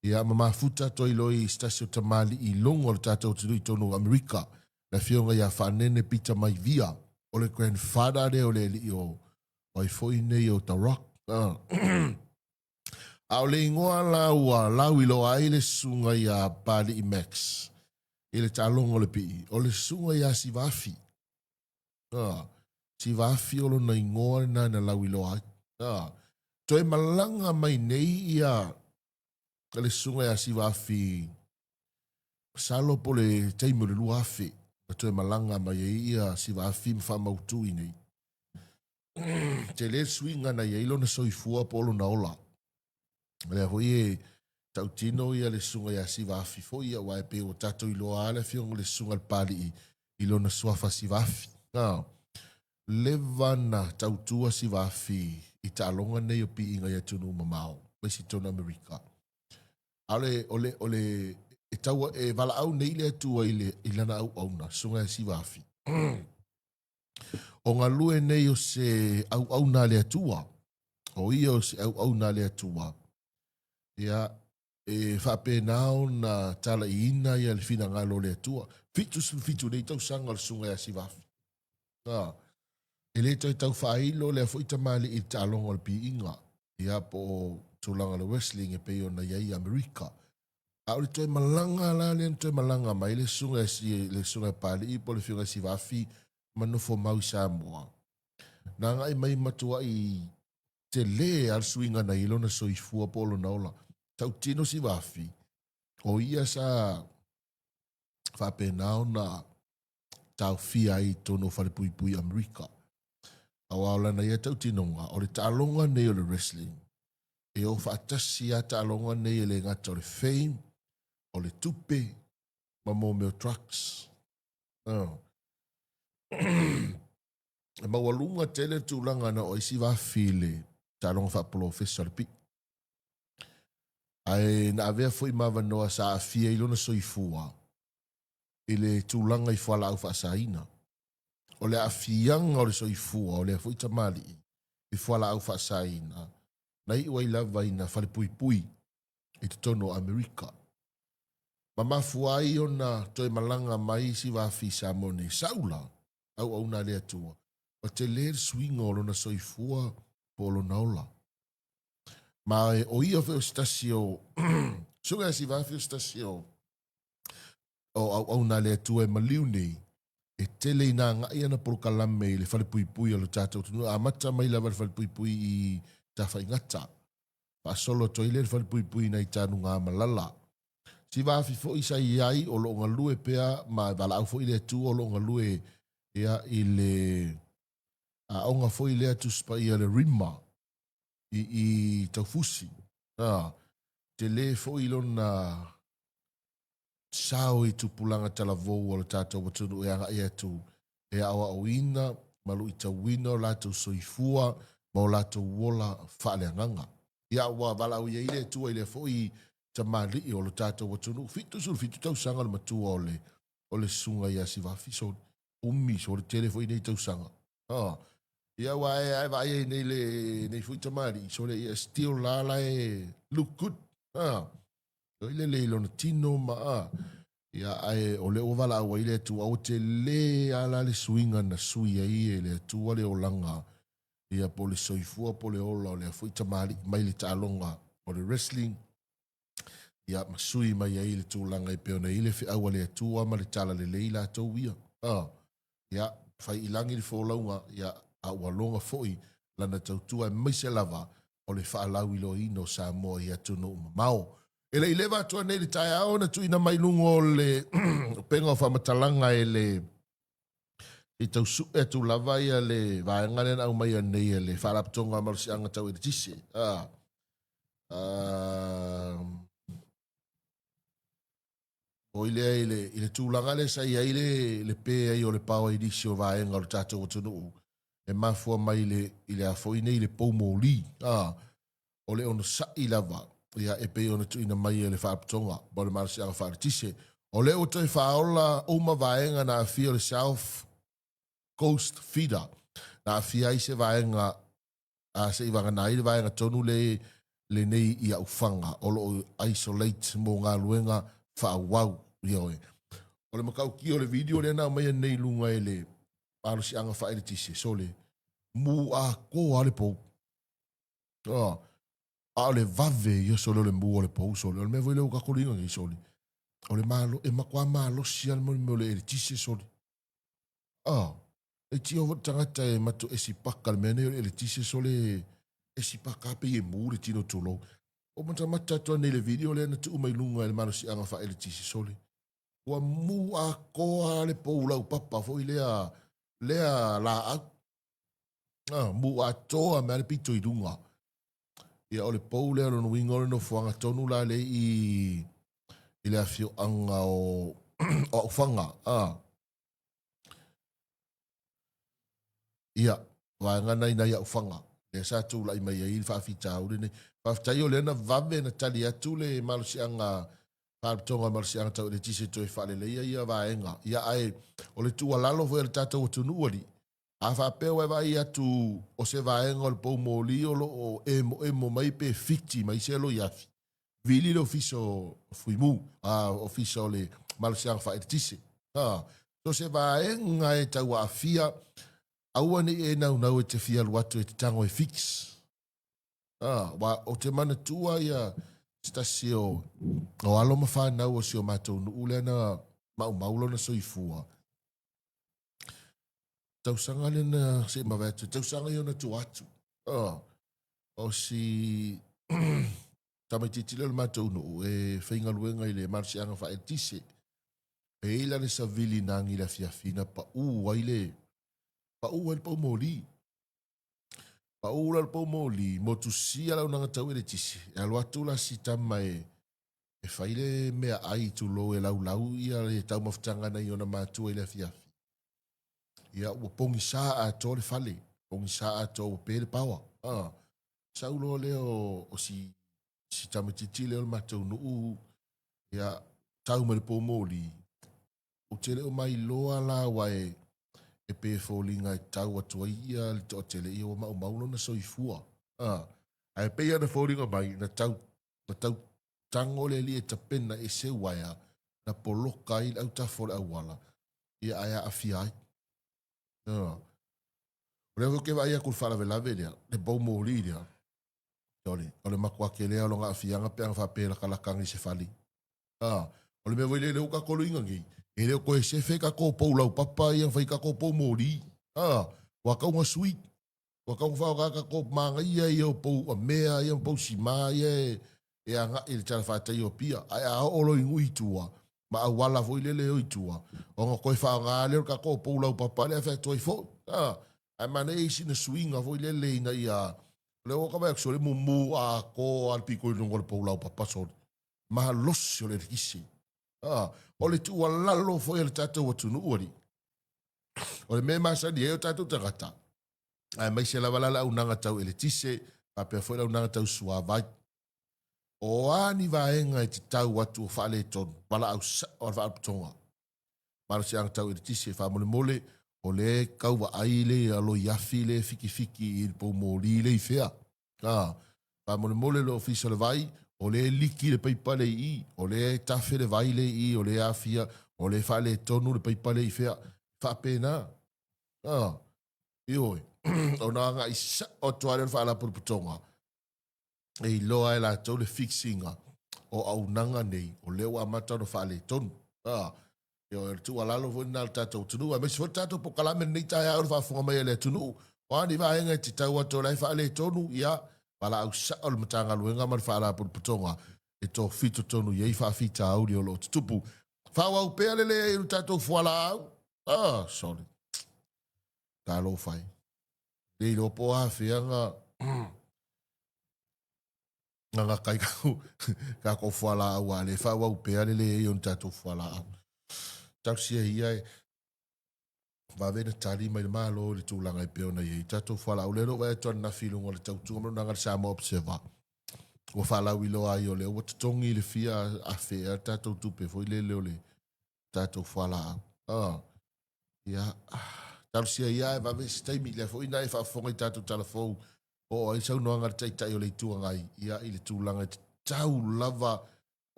ia mama futa to ilo i stasio tamali i longo o tata tu tonu America na fionga ia fa nene pita mai via o le grandfather de o le o oi foi nei o ta rock au le ngoa la ilo ai le sunga ia pali max ile ta longo le pi o le sunga ia si vafi si vafi o lo na ngoa na la ilo ai Toi malanga mai nei ia le sunga ia sivafi salo po le teimu le luafe. Toi malanga mai ia sivafi mfa mautu nei. Te le swinga na ia ilo na soifua polo na ola. Le hoi e tau tino ia le sunga ia sivafi fo ia wae pe o tato ilo ale fiong le sunga pali ilo na suafa sivafi. Levana tau tua sivafi i ta alonga nei o pi inga ia tunu mamao. Wesi tona Amerika. Ole e tau e vala au nei le atua ilana au na sunga ia sivafi. O ngā lue nei o se au na le atua. O ia o se au na le atua. Ia e whape nao na tala i ina ia le fina ngalo le atua. Fitu nei tau sanga le sunga ia sivafi. E le tau whailo le afo ita mali i ta alonga le pi inga. Ia po tūlanga le wrestling e peo na iai Amerika. A ori toi malanga la le toi malanga mai le sunga pali i po le fiunga sivafi manufo mau Samoa. Nā ngai mai matua i te le al swinga na ilo na soifua polo na ola. Tau tino sivafi. O ia sa whape nao na tau fia i tono whare pui pui Amerika. Awaola na ia tau tinonga, o le ta'alonga nei o le wrestling. E o whaatasi a ta'alonga nei o le ngata o le fame, o le tupe, ma mō meo trucks. E mawalunga tele tūlanga na o isi wafi le ta'alonga whaapolo official pi. Ai na avea fwoi mawa noa sa a fia ilona soifua. Ile tūlanga i whala au whaasaina. O le afianga o le soifua, o le afoi tamali, i whala au whaasaina, na i wai lava i na whale pui pui, i te tono Amerika. Ma mafuai o na toi malanga mai si wafi Samone saula, au na lea tua, o te leer swinga o lona soifua po lona ola. Ma e o ia o stasio, sunga si wafi o stasio, o na lea tua e maliu nei, e tele ina nga ia na por kalame le fale pui pui alo tato tunu a mata mai lava le fale pui pui i tafa ingata pa solo toile le fale pui pui na i tanu ngā malala si wafi fo isa iai o lo ngalue pea ma vala au fo ile tu o lo ngalue ia ile a onga fo ile atu spa ia le rima i taufusi te le fo ilo na sao i tupulanga talavou o le tātou watunu e anga ea tu e awa o ina, malu i tawina o lātou soifua, ma o lātou wola whaale anganga. Ia awa wala au ia ile tua ile fo i tamali o le tātou watunu, fitu tau sanga le matua o le sunga ia si wafi, so umi, so le telefo i nei tau sanga. Ia wa e vai e nei fui tamali, so le ia still lala e look good. Ile le ilo na tino maa. Ia ai o le ovala au ile tu au te le ala le swinga na sui ai le tu ale o langa. Ia po le soifua po le ola o le fui tamali mai le talonga o le wrestling. Ia masui mai ai le tu langa i peona ile fi au le tu ama le tala le leila tau ia. Ia fai ilangi le folaunga ia au alonga foi lana tau tua mai se lava o le whaalau ilo ino Samoa ia tunu umamao. Ele i lewa atua nei le tae au na tui na mai lungo le penga o whamatalanga e tau su e tu lava ia le vaengane na au mai anei le wharaptonga marusi anga tau e tise. O ile tūlanga le sa ia le pe ai o le pawa i disi o vaenga o le tātou o tunu. E mafua mai ile a foi nei le poumo li. O le ono sa i lava. Ia e pe ona tu ina mai le whaaptonga, ba le marasi anga whaatise. O le o toi whaola uma vaenga na awhia le South Coast Feeder. Na awhia i se vaenga, se i wanga na i le vaenga tonu le nei i au whanga. O lo isolate mo ngā luenga whaawau i oe. O le makau ki o le video le na mai nei lunga e le marasi anga whaatise. So le mu a ko ale po. A le vave ia solo le mua le pouso le me voi le ka kolinga ngi soli o le malo e makwa malo sia mo le tise soli e tio tangata e matu e si pakal mene le tise soli e si pakape e mure tino tulo. O mata toa nei le video le na tu mai lunga le maro si anga fa ele tisi soli. Ua mu a koa le poulau papa fo i lea la a. Mu a toa me ale pito i dunga. Ia o le pou lea no wingore no fuanga tonu la le i le afio anga o o fanga. Ia, wa ngana ina ia ufanga. Le sa tu la i mai i fa fita uri ne. Fa fita i o le na vave na tali atu le malu si anga tonga malu si anga tau le tise toi fa le ia va enga. Ia ai o le tu alalo fo le tata o tunu wali. A fa peo e vai atu o se va enga o le pou moli o lo o emo mai pe fiti mai se lo iafi. Vili le ofiso fuimu, ofiso le malu si anga fa le tise. So se va enga e tau a fia aua ni e nau e te fia luatu e te tango e fix. Wa o te mana tua ia stasi o alo mawha nau o si o matou nu ule na maulo na soifua. Tausanga le na se mawetu, tausanga i o na tu atu. O si tamaititile le matou nu e whainga luenga i le marsi anga wha e tise. E ila le sa vili nangi la fiafina pa waile pa ua le pau moli. Pa ua le pau moli, mo tu sia lau nanga tau e le tisi. E alo atu la si tama e whaile mea ai tu lo e lau ia le tau mawhtanga na i ona mātua i le fiafi. Ia ua pongi saa a tō le fale, pongi saa a tō pēle pawa. Saulo leo o si tama titi leo le mātou nuu, ia tau ma le pau moli. O tele o mai loa la wae, e pe fōlinga e tau atua ia le to tele i o maulo na soifua. Ai pe ia na fōlinga mai na tau tango le li e tapena e se waia na poloka i au tafole au wala. Ia aia a fiai. O leo ke vai a kul fala velave lea, le bau mōli lea. O le makua ke lea o longa a fianga pe anga whapela kalakangi se fali. O le mea wai le uka kolo inga ngi. E leo koe se fe kako pou lau papa i ang whai kako pou mōri. Waka unga sweet. Waka unga whao kako manga ia i au pou a mea i ang pou si maa ia e anga i le tala whatai o pia. Ai a olo ingu i tua. Ma a wala fo i lele o i tua. O nga koe whao ngā leo kako pou lau papa lea whai toi fo. Ai mane e si na swinga fo i lele ina i a. Leo waka mai aksore mumu a ko alpiko i nungo le pou lau papa sori. Maha losi o le rikisi. O le tua lalo foi le tatou atunu ori. O le me masani e o tatou tangata. Ai mai se lava lala unanga tau ele tise, a pia foi la unanga tau sua vai. O ani vaenga e te tau atu o whaale e tonu, wala au sa o wha aputonga. Mara se anga tau ele tise, wha mole mole, o le kauwa aile, alo iafi le fiki i le pou mōli le i fea. Wha mole mole le ofisa le vai, o le liki le peipale i, o le tafe le vai le i, o le afia, o le whaale tonu le peipale i fea, whapena. Ioi, o nga nga isa o tuare le whaala puruputonga. E i loa e la tau le fixinga, o au nanga nei, o leo amata no whaale tonu. Io e tu alalo vo nal tatou tunu, a mesi fo tatou po kalame nei tai au whafunga mai ele tunu. O ani vaenga e te tau ato lai whaale tonu, ia, wala au sa o le matanga luenga man whaala puruputonga, e tō fito tonu iei whawhita au li o lo tupu. Whaua au pea lele e iru tatou fuala au. Sorry. Ka lo whai. Dei lo po a whianga, nga kai kau, ka ko fuala au ale, whaua au pea lele e iru tatou fuala au. Tau sia ia e, vavena tali mai le malo le tūlanga i peo na iei. Tatou fuala au lero vai tuan na filunga le tau tūma nanga le Samoa Observer. O whalau i loa i o le, o tatongi le fia a whea, tatou tupe, foi le leo le, tatou fuala au. Ia, tau sia ia e vave si taimi, le foi na e whafonga i tatou talafou, o ai sau noanga le taitai o le tuanga i, ia i le tūlanga i tau lava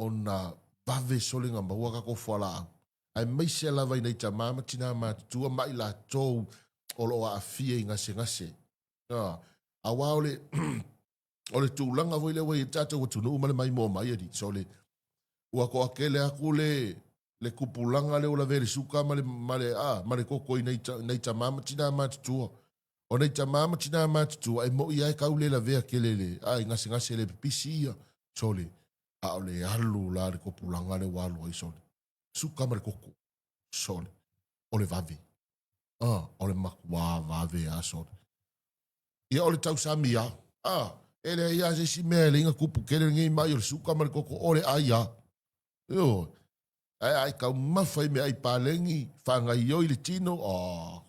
o na vave solinga maua kako fuala au. Ai mai se lava i nei ta mama tina mātua mai la tōu o lo a fia i ngase. A wā o le tūlanga voi le wai e tātou o tunu umale mai mō mai adi. So le ua ko akele aku le kupulanga le o la vere suka male koko i nei ta mama tina mātua. O nei tamama tina matutu ai mo ia e kaule la vea kelele. Ai ngase le pipisi ia. Sole. A o le alu la re kopulanga le walu ai sole. Suka mare koko. Sole. O le vave. O le makua vave a sole. Ia o le tau samia. Ele ia se si mea le inga kupu kele ngei mai o le suka mare koko o le aia. Yo. Ai kau mawhai me ai palengi. Whangai oi le tino.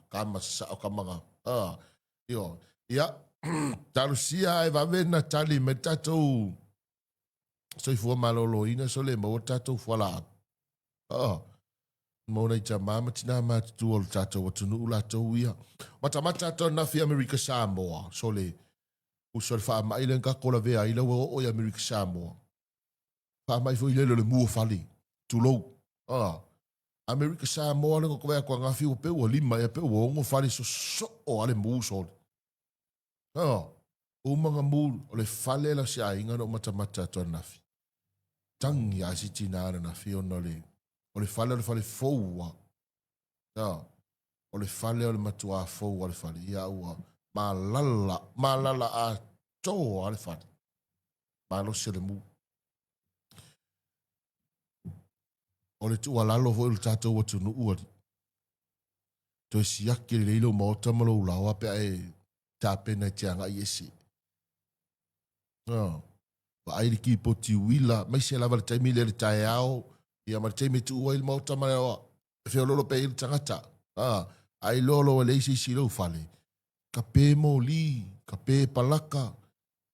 Kama sa o kamanga. Yo. Ia. Tarusia ai vavena tali me tatou. Soifua malolo ina so le mo tatou fuala. Mo nei tamama tina matutu o le tatou watunu ula tau ia. Matamata tatou na fi Amerika Samoa. So le. Usol fa mai le kakola vea ila o Amerika Samoa. Fa mai fo ile le mua fali. Tulou. Amerika Samoa le ko ko ngafi o pe o lima e pe o ngo fali so o ale mu so. O manga mu o le fale la sia inga no matamata to nafi. Tangi a si tina na fi ona le. O le fale foua. O le fale o le matua foua le fale. Ia ua malala a to ale fale. Malo se le mu. O le tua lalo vo il tato o tunu uari. To si aki le leilo mota malo ulawa pe ai tape na tianga iesi. Wa airi ki po ti wila. Mai se lava le taimi le tae ao. Ia ma le taimi tu ua il mota malao. Feo lolo pe il tangata. Ai lolo le isi si lau fale. Ka pe mo li. Ka pe palaka.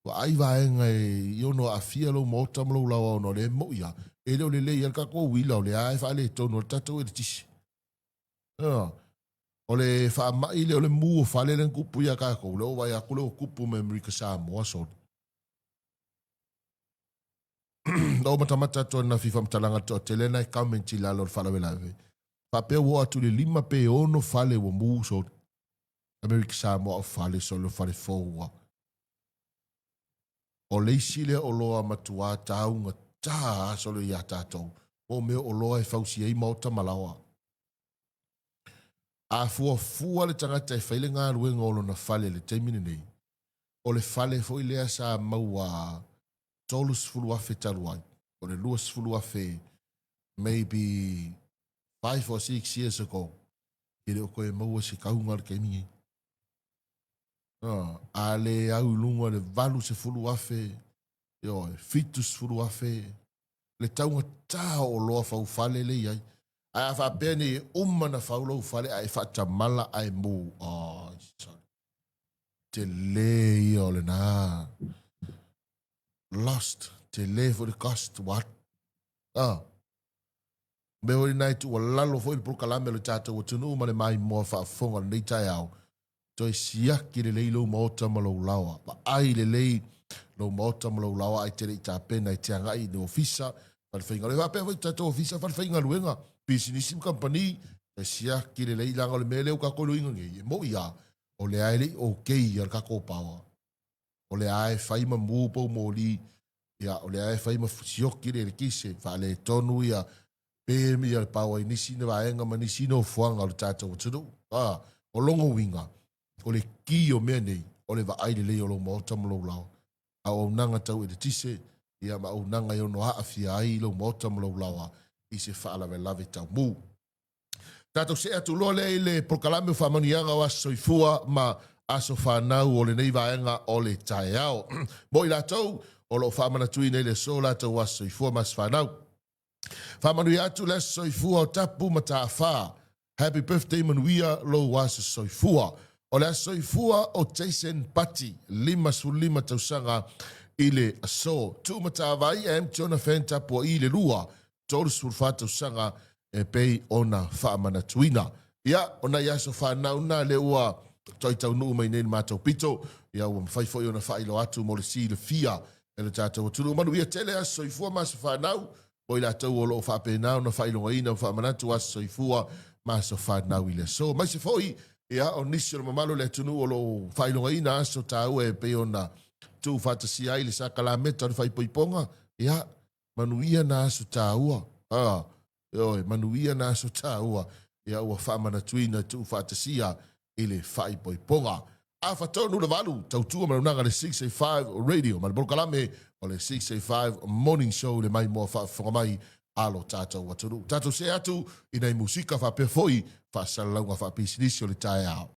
Wa ai vaenga e iono a fia lo mota malo ulawa ono le mo ia. E leo le lei alka ko wila o le ai fale tono le tatou e le tisi. O le wha mai le o le mu o fale le kupu ia kako. Le o vai akule o kupu me Amerika Samoa so. No matamata to na fifa mtalanga to telena e kamenti lalo fala velave. Pa pe wo atu le lima pe ono fale wo mu so. Amerika Samoa o fale so lo fale foua. O leisile o loa matua taunga ta solo ia tatou. O me o loa e fausi ei mauta malawa. A fua le tangata e whaile ngā ruenga olo na fale le teimine nei. O le fale fo i lea sa maua tolu sifulu afe taluai. O le lua sifulu afe maybe 5 or 6 years ago. I le o koe maua se kaunga le keimingi. A le au lunga le valu sifulu afe. Fitu sifulu afe. Le taunga tā o loa fau fale le iai. Ai a whapene na whaulau fale ai whatamala ai mō. Te le i o le nā. Lost. Te le for the cost. What? Me hori nai tu wa lalo fo i prokalame le tātou o tunu ma le mai mua whaafonga nei tai au. Toi siaki le lei lo maota malau lawa. Pa ai le lei lo maota malau lawa ai tere i tā pena i te angai ne ofisa. Whalwhainga le whape hoi tātou ofisa whalwhainga luenga. Business company. Toi siaki le lei langa le mele o kakolo inga nge. Mo ia. O le aile o kei ar kako pawa. O le ae whaima mūpau mōli. Ia o le ae whaima sioki le kise. Whale tonu ia. Pēmi al pawa i nisi na vaenga ma nisi no fuanga o le tātou o tunu. O longo winga. O le ki o mea nei. O le vaaile lei o lo maota malo lao. A o nanga tau e te tise. Ia ma o nanga i ono haafia ai lo maota malo lao. I se whaalawe lave tau mū. Tātou se atu loa le prokalame o whamanianga o aso i fua ma aso whanau o le nei vaenga o le tae ao. Mo i lātou o lo whamana tui nei le so lātou aso i fua mas whanau. Whamanui atu le soifua o tapu ma tā whā. Happy birthday manuia lo wasa soifua. O le soifua o Jason Pati, 5 tausanga i le aso. Tu ma tā vai e mtiona whenta po i le lua. Tolu surfa tausanga e pei ona whaamana tuina. Ia, ona iaso whanauna le ua toi tau nuu mai nene mātou pito. Ia ua mwhaifoi ona whailo atu mo le si le fia. E le tātou atunu manuia tele a soifua masa whanau. O ila tau o loo whapenau na whailonga ina whaamanatu asa soifua ma so whanau ile. So, mai se foi, ia o nisi o mamalo le tunu o loo whailonga ina aso tau e peo na tu whatasi ai le sa kalameta o whaipoiponga. Ia, manuia na aso taua. Manuia na aso taua. Ia ua whaamanatu ina tu whatasi a ile whaipoiponga. a fatonu le valu tautua malunanga le 685 radio ma le Bolokalame o le 685 morning show le mai mo fa mai alo tātou watunu. Tātou se atu i nei musika fa pe foi fa salaunga fa pisinisi o le tae ao.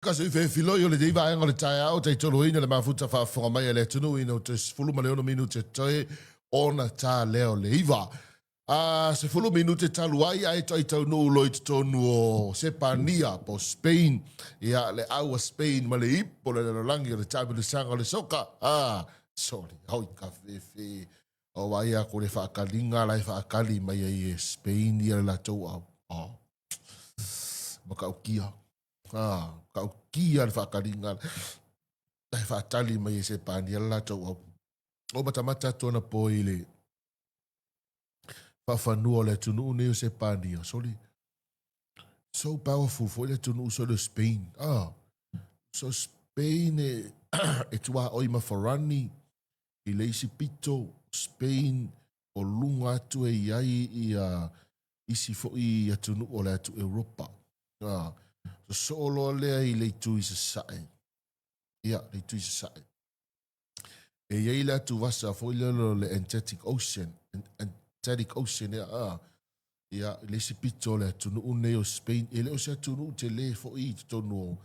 Kasi i filoi o le deiva ainga le tae ao te tolo ina le mafuta fa fonga mai le tunu ino te fuluma le ono minute toe ona tā leo le iwa. Se fulu minute talu ai ai tau no loi te tonu o Sepania po Spain. Ia le aua Spain ma le ipo le langi o le tabi le sanga le soka. Sorry, hoi ka fefe. O wai a ko le whaakalinga lai whaakali mai ai Spain ia la tau au. Maka au kia. Ka au kia le whaakalinga. Lai whaatali mai ai Sepania la tau au. O matamata tona po i le whawhanua le tunu neo Sepania. Sorry. So powerful for le tunu so le Spain. So Spain e tua oima Farani i leisi pito Spain o lunga atu e iai i isi fo i atunu o le atu Europa. So solo lea i le tu i se sae. Ia, le tu i se sae. E iai le atu vasa fo i le Atlantic Ocean. Atlantic Ocean ia le sipito le tunu une o Spain e le o se tunu te le fo i tonu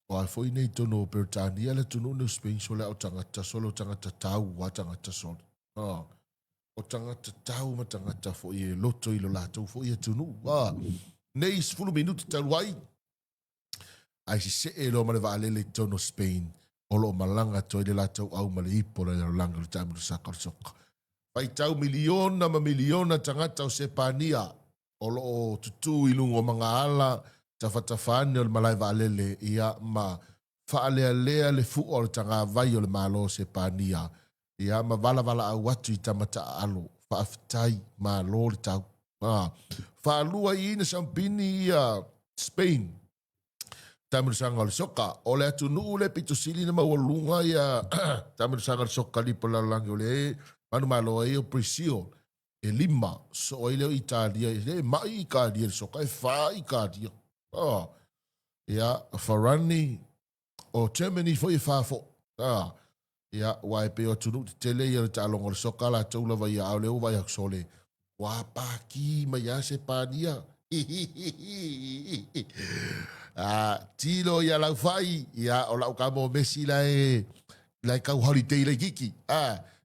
o ai fo i nei tonu o Britania le tunu une o Spain so le o tangata solo tangata tau wa tangata solo o tangata tau ma tangata fo i loto i lo lato fo i tunu nei sfulu minuti talu ai si se e lo ma le vale le tonu Spain o lo malanga to i le lato au ma le ipo le langa le tamu saka soka pai tau miliona ma miliona tangata o Sepania o lo tutu i lungo mga ala tafatafane o le malai vaalele ia ma faalea le fu o le tanga vai o le malo Sepania ia ma vala au watu i tamata alo faafitai ma lo le tau faalua i ina sampini ia Spain tamu sanga le soka o le atu nuu le pitusili na mawalunga ia tamu sanga le soka lipo la langi o le manu malo e o Prisio e lima so o leo Italia e mai Italia so kai fa Italia ia Farani o Germany foi fa fo ia wai pe o tunu tele ia ta longo so kala tula vai a le vai sole wa pa ki ma ya se pania tilo ia la fai ia o la ka mo Messi la ka holiday la kiki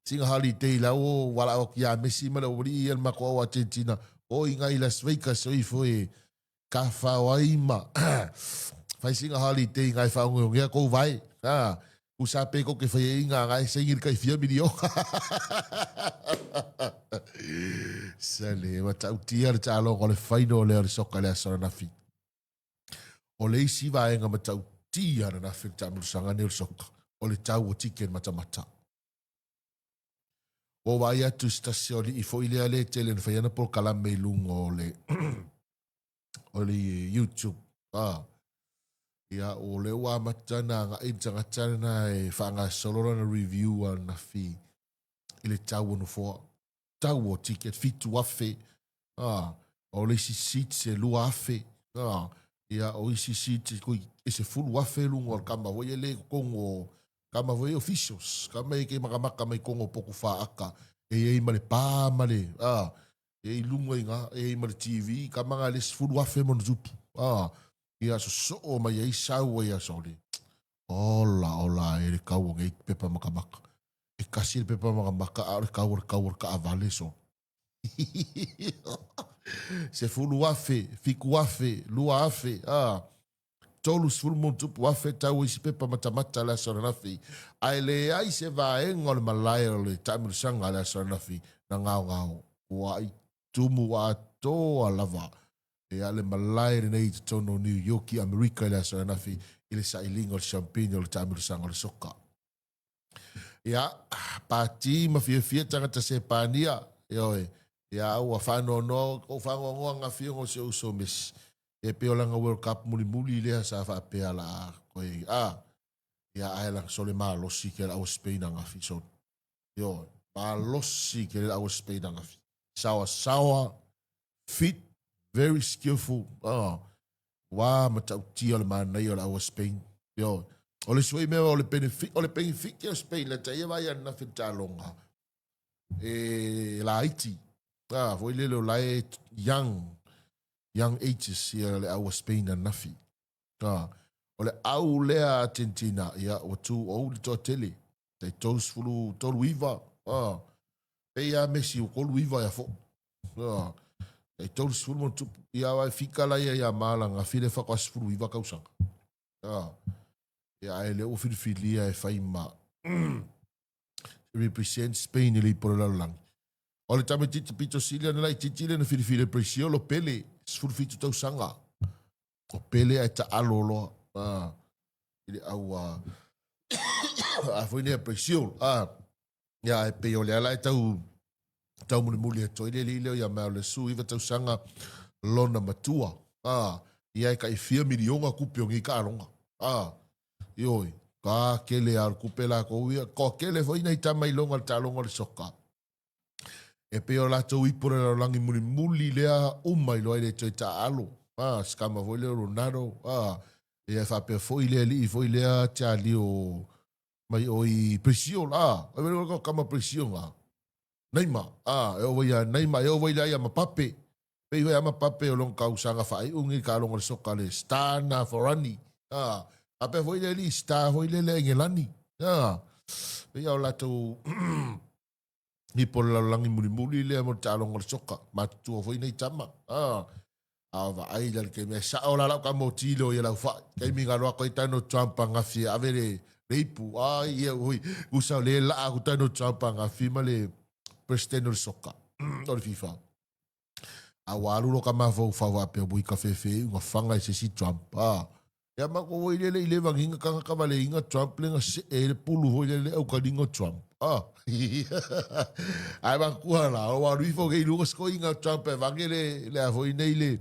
singa holiday la o wala o kia Messi ma o ri el mako o Argentina o inga i Las Vegas so i foi ka fa waima fai singa holiday ngai fa ngo ngia ko vai u sa pe ko ke fai inga ngai singir kai fia milio sale wa tau tia ta lo ko le fai no le soka le so na fi o le si va nga ma tau tia na fi ta mu sanga ne soka o le tau o tiken mata o vai atu stasioni i fo ile ale tele fa yana por kala me lungo o le YouTube ia o le wa matana nga intanga tana e fa nga solo na review na fi ile tau no fo tau o ticket fitu afe o le si sit se lu afe ia o si sit ko ese full afe lungo kama wo ele kongo kama voi officials kama ke makamaka mai kongo poku fa aka e male pa male e lungo inga e male TV kama ngale fulu afe mon zup ia so o mai e sau ia soli ola e kau ngai pepa makamaka e kasi pepa makamaka ar kau ka avale so se fulu afe fiku afe lua afe tolu sfulu montu puafe tau isi pepa mata la soranafi. Ai le ai se va engol malai o le tamu sanga la soranafi na ngao. Ua i tumu a toa lava. E ale malai nei te tono New York i Amerika la soranafi ile sa ilingo le champagne o le tamu sanga le soka. Ia, pati ma fia tangata se pania. Ia, ua whano no, o whango ngoanga fia ngo se uso mesi. E peolanga World Cup muli lea sa fa pe ala koe ia ailang sole malosi ke la o Spain nga fi so yo malosi ke la o Spain nga fi sawa fit, very skillful. Wā matau tia le mānei o le aua Spain. Yo, o le sui mea o le benefit kia Spain, le taia vai ana whitalonga. La Haiti. Foi lelo lai young ages ia le aua Spain na nafi. O le au lea Argentina, ia o tu o le toa tele. Te tolu iwa. Pea Messi o kolu iwa ia fo. Te tolu sifuru mo tupu. Ia wai fika la ia maala ngā while whakwa sifuru iwa kausanga. Ia e le o whiriwhiria e whai ma. Represent Spain ili poro lalangi. O le tame titi pito silia na lai titile na whiriwhire presio lo pele. Sifuru fitu tau sanga. O pele ai ta alolo. Ili au a foi ne presio. Ia e pe o le ala e tau muli e toile li leo ia mea le su iwa tau sanga lona matua. Ia e ka i 4 milionga kupio ngi ka aronga. Ioi, ka kele ar kupela ko ia, ko kele foi nei tamai longa le talonga le soka. E pe o lato ipore la langi muli lea umai loa le toi ta alo. Skama foi le Ronaldo. Ia fa pe foi le li foi lea tia li o mai oi presio la. E vero ko kama presio nga. Neymar, e o ia Neymar, e o ia ia mapape. Pe ia mapape o long kausanga fai ungi ka long le soka le Stana Forani. Ape foi le li sta foi le ngelani. Pe ia o lato ni por la langi muli le mo ta long le soka. Ma tu foi nei tama. Va ai le ke me sa o la ka mo tilo ia la fa. Ke mi ga ro ko tano Trump nga fi avere leipu. Ia oi usa le la ku tano Trump nga fi male presidente del soka, o le FIFA. A waru ka mafo fa pe bui ka fefe nga fanga se si Trump. Ya ma ko ile ile vanginga ka ka vale inga Trump le nga e pulu ho ile o ka dingo Trump. Ai ba ku ala o waru fo ke lu ko inga Trump e vangele le avo ine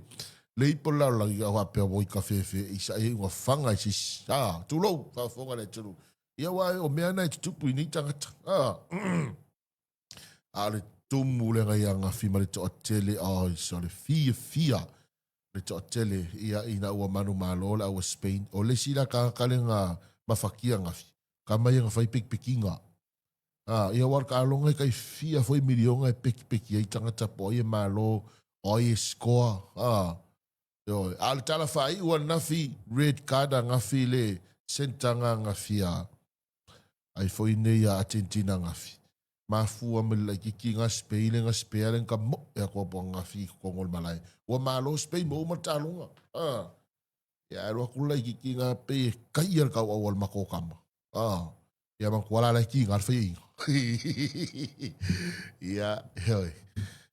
le ipola la ga pe bui ka fefe isa e nga fanga si tu lo fa fonga le tulu. Ya wa o me ana tu pu ni tanga. Ale tumu le ngai anga fi male to tele so le fia le to tele ia ina ua manu malo la ua Spain o le sila ka kalenga mafakia nga fi ka mai nga fai pikinga ia war ka longa kai fia foi milionga e peki ai tanga tapo ia malo o ia score yo al tala fai ua nafi red card nga fi le sentanga nga fia ai foi nei a Argentina nga fi mafua me la kiki nga Spain nga Spain ka mo ya ko nga fi ko ngol malai wa malo Spain mo matalunga ya ro ku la kiki nga pe kaier ka wal makokama ya man ko la ki nga fi ya hey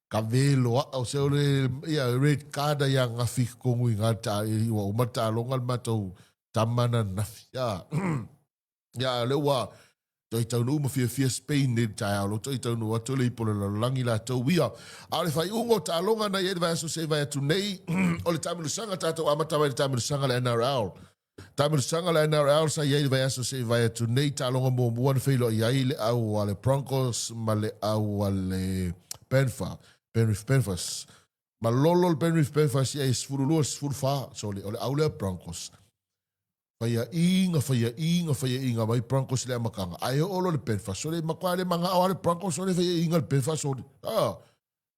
kabelo o se le ya red card ya nga fi ko ngui nga ta wa matalunga matou tamana na ya le wa toi tau nu ma fia Spain ni tai alo toi tau nu atu le ipola la langi la tau wia ale fai ungo ta longa na yed vai so se vai tu nei o le tamilu sanga tato amata vai tamilu sanga la NRL tamilu sanga la NRL sa yed vai so se vai tu nei ta longa mo buan feilo ia ile au ale Broncos ma le au ale Penrith Panthers ma lolo Penrith Panthers ia sfuru fa so le au le Broncos Faya inga mai Broncos le makanga. Ai olo le penfa so le makwale manga awale Broncos so le faya inga le penfa so.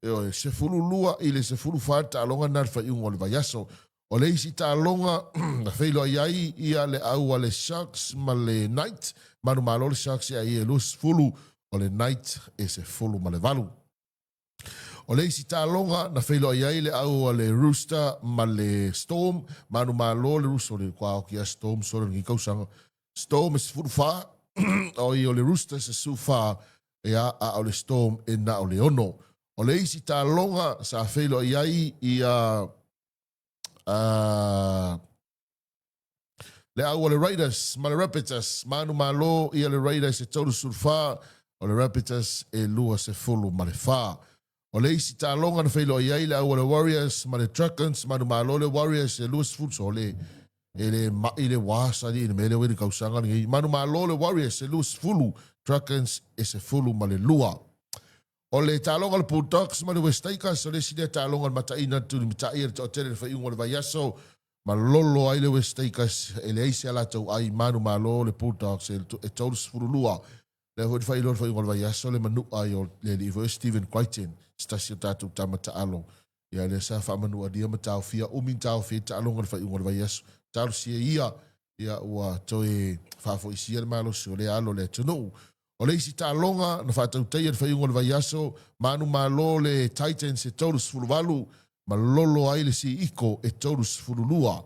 Yo se fulu lua ile se fulu fata alonga na fa inga le vayaso. O le isi ta alonga na feilo ai ia le au le Sharks ma le Knight. Manu malo le Sharks ia ia lus fulu o le Knight e se fulu ma le valu. O le isi talonga na feilo ai le au le Rooster ma le Storm manu malo le Rooster le kwa o kia Storm so le kausanga Storm is fufa o i o le Rooster se sufa ia a o le Storm e na o le ono o le isi talonga sa feilo ai ia le au le Raiders ma le Raptors manu malo ia le Raiders e tolu surfa o le Raptors e lua se fulu ma le fa O le isi ta longa na whailo i aile au le Warriors, ma le Dragons, ma malo le Warriors, e Lewis Foods o le ile wasa ni me le wini kausanga ni manu malo le Warriors, e Lewis Fulu, Dragons, e se fulu ma le lua. O le talonga le Bulldogs ma le West Tigers, o le sine talonga le mataina tu ni mitai e tele le whaiunga le vaiaso, ma lolo ai le West Tigers, e le eise ala tau ai manu malo le Bulldogs, e tau sfurulua, le hoi whai lor whaiunga le vaiaso, le manu ai o le Ivo Stephen Crichton, stasio tatu tamata alo, ia le sa whamanu a dia matau fia, umin tau fia talonga le whaiunga le vaiaso, tau sia ia ua toe whafo isia le malo si o le alo le tunu, o le isi tālonga na whātau teia le whaiunga le vaiaso, manu malo le Titans e taurus fuluwalu, ma lolo ai le si iko e taurus fululua.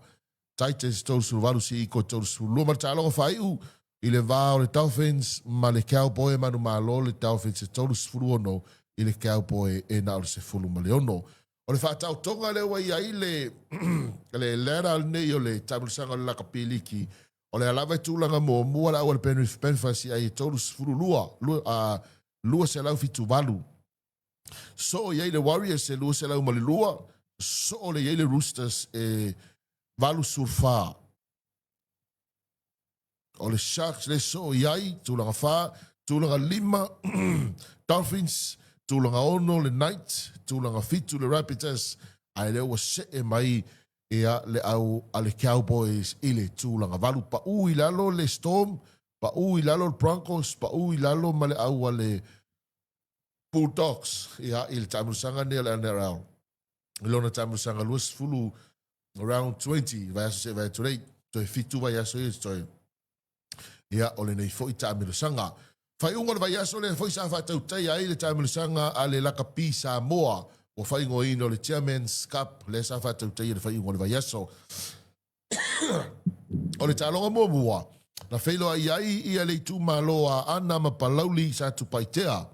Titans taurus fuluwalu si iko e taurus fululua. Ma le tālonga whaiu i le vāo le Dolphins, ma le Cowboy manu malo le Dolphins e taurus fuluono i le Cowboy e nao le se fulu ma leono. O le whātau tonga le wai ai le lera al nei o le tabulusanga le lakapiliki, o le alawa tūlanga mua la ua le penfasi ai tōrus furulua, lua se lau fitu walu. So iei le Warriors e lua se lau malilua, so le iei le Roosters e walu surfa. O le Sharks le so iei, tūlanga wha, tūlanga 5, Dolphins, tūlanga 1 le Knights, tūlanga 5 le Rapids, ai le ua se e mai ia le au ale Cowboys i le tūlanga walu pa ui lalo le Storm, pa ui lalo le Broncos, pa ui lalo ma le au ale Bulldogs ia i le tamusanga nea le NRL. I lona tamusanga luas fulu around 20, vai aso se vai turei, toi fitu vai aso i toi. Ia ole nei fo i tamusanga. Fai unga le vai aso le fo i sa whatau tai ai le tamusanga ale lakapi Samoa, o whai ngoino le Chairman's Cup, le sa whatau tai le whai ngone vai aso. O le tālonga mua, na whailo ai ai ia le tū maloa ana ma palauli sa tupaitea.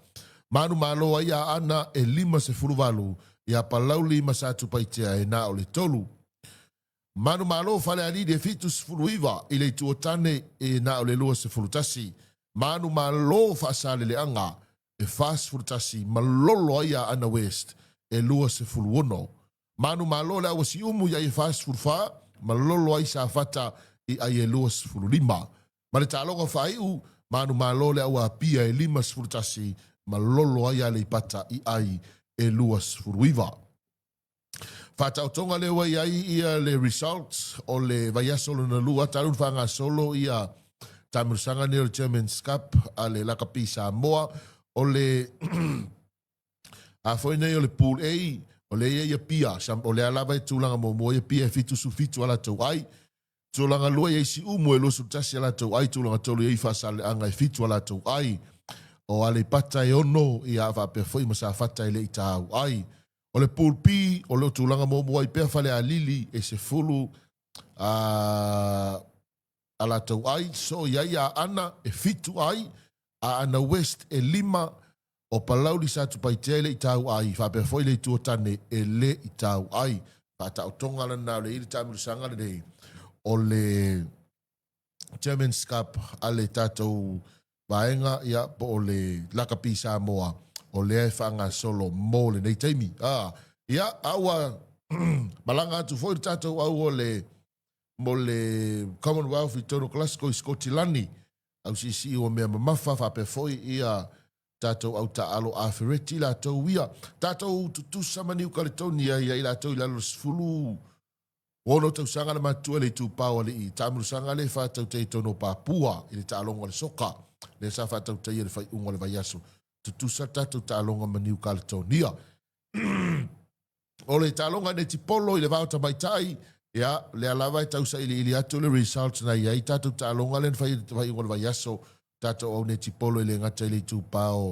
Manu maloa ia ana e 5 se furuwalu, ia palauli ma sa tupaitea e na o le tolu. Manu malo whale ani de fitus furuiva i le tuotane e na o le lua se furutasi. Manu malo whaasale le anga e fast furutasi malolo ia ana West. E lua se fuluono. Manu malo le awa si umu ia i fast furfa, malolo ai sa fata i ai e lua se fululima. Ma le tālonga whaiu, manu malo le awa pia e 5 se furutasi, malolo ai ale pata i ai e lua se fuluiva. Fata o tonga le wai ai ia le results o le vaiasolo na lua, tarun whanga solo ia tamursanga ne o le Chairman's Cup a le lakapi Samoa, o le a foi nei o le pool A, o le ia pia, o le alava e tūlanga mo ia pia e fitu su fitu ala tau ai. Tūlanga lua ia si umu e losu tasi ala tau ai, tūlanga tolu ia i whasale anga e fitu ala tau ai. O ale pata e ono i a whape foi ma sa whata i le i tāu ai. O le pool P, o le tūlanga mo ai pia whale a lili e se fulu ala tau ai. So ia ia ana e fitu ai, a ana West e 5, o palauli sa tupaitea le i tau ai, whape foi le i tuotane e le i tau ai. Whata o tonga lana le i le tamirusanga le nei, o le Chairman's Cup a le tātou vaenga ia po o le lakapi Samoa, o le e whanga solo mō le nei teimi. Ia, aua malanga atu foi le tātou au o le mo le Commonwealth i tono klasiko i Skotilani, au si o mea mamafa whape foi ia tātou au taalo a Ferretti la tau ia. Tātou tutu samani ukaritoni ia i la tau i lalo sfulu. Ono tau sanga le matua le tu pao le i. Tāmuru sanga le whātau te tono Papua i le tālonga le soka. Le sa whātau te i le whai unga le vaiaso. Tutu sa tātou tālonga mani ukaritoni ia. O le tālonga ne tipolo i le vāuta maitai. Ia, le alawa e tau sa ili atu le results na ia i tātou tālonga le whai unga le vaiaso. Tato au ne tipolo i le ngata i le tūpao,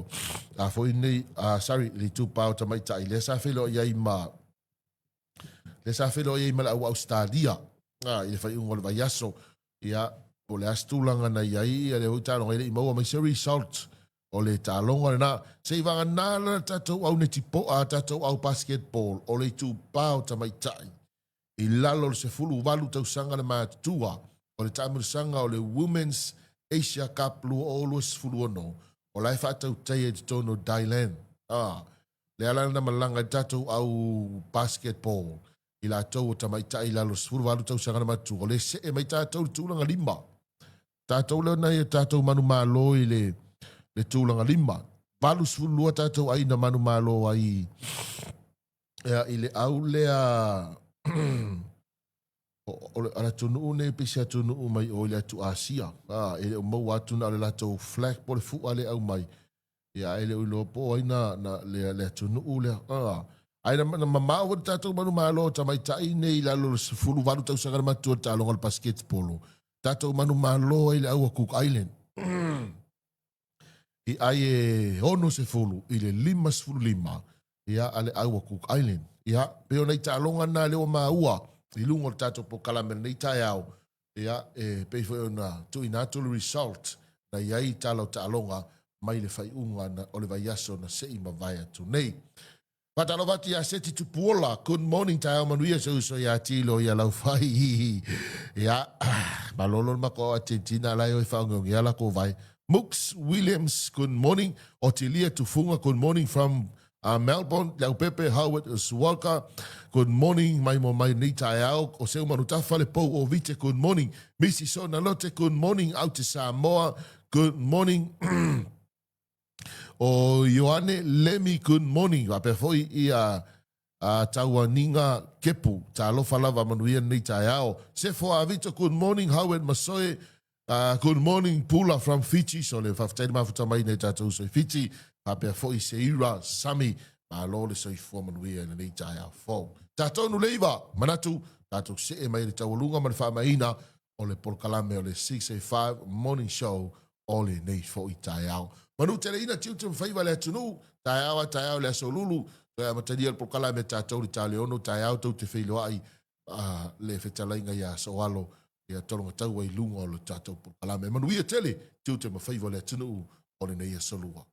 foi nei, le tūpao tamaitai, le sa whilo iai ma, le sa whilo iai ma la au Australia, i le whai ungo le vaiaso, ia, o le astulanga na iai, le hui tālonga i le imaua, mai se result, o le tālonga na, se i vanga nāna tato au ne tipo, tato au basketball, o le tūpao tamaitai, i lalo le se fulu walu tau sanga le mātua, o le tāmuru sanga o le Women's Asia Cup lua o lua sifuluono, o lai whātau teia te tono Dylan. Le alana malanga tatou au basketball, i la tau o tamaita i lalo sifuru walu tau sangana matu, o le se e mai tatou le tūlanga 5. Tatou leo nei tatou manu malo i le tūlanga 5. valu sfulua tātou ai na manu malo ai i le au lea ala tunu une pisia tunu mai o le atu Asia. Ele o mau atu na le latou flag po le fu ale au mai. Ia ele o lo po ai na le tunu ule. Ai na mama o tatou manu malo ta mai tai nei la lo fulu valu tau sanga matu ta longa le basketball. Tatou manu malo ai le au Cook Island. I ai e ono se fulu i le 5 ia ale au Cook Island. Ia peo nei ta longa na le o maua. I lungo tato po kalamere nei tai au. Ia pei foi na tu inato result na iai talo ta alonga mai le fai unga na o le vai aso na sei ma vai atu nei. Patalo vati a seti tu puola. Good morning tai au manuia so ia tilo ia lau fai. Ia malolo mako Argentina lai o i whaunga ia la ko vai. Mooks Williams, good morning. Otilia Tufunga, good morning from Melbourne. Lau Pepe Howard Swalka, good morning. Mai mo mai ni tai au. O seu manuta fale pou o vite, good morning. Missy Sona Lotte, good morning. Out to Samoa, good morning. O Ioane Lemi, good morning. Wape foi i a Tauaninga Kepu. Ta alofa lava manuia ni tai au. Se fo a vite, good morning. Howard Masoe, good morning, Pula from Fiji. So le whaftaini mafuta mai nei tātou so Fiji. Papea foi se ira, Sami. Ma lole so i fuamanuia na nei tai au fo. Tātou nu leiva, manatu. Tātou se e mai le taualunga ma le whaamaina. O le polkalame o le 685 morning show. O le nei fo i tai au. Manu tele ina tiu te mwhaiva le atunu. Tai au le aso lulu. Toi amatani al polkalame tātou li tāle ono. Tai au tau te whilo ai. Le whetalainga ia so alo. Ia tolonga tau ai lunga o le tātou polkalame. Manu ia tele tiu te mwhaiva le atunu. O le nei aso lua.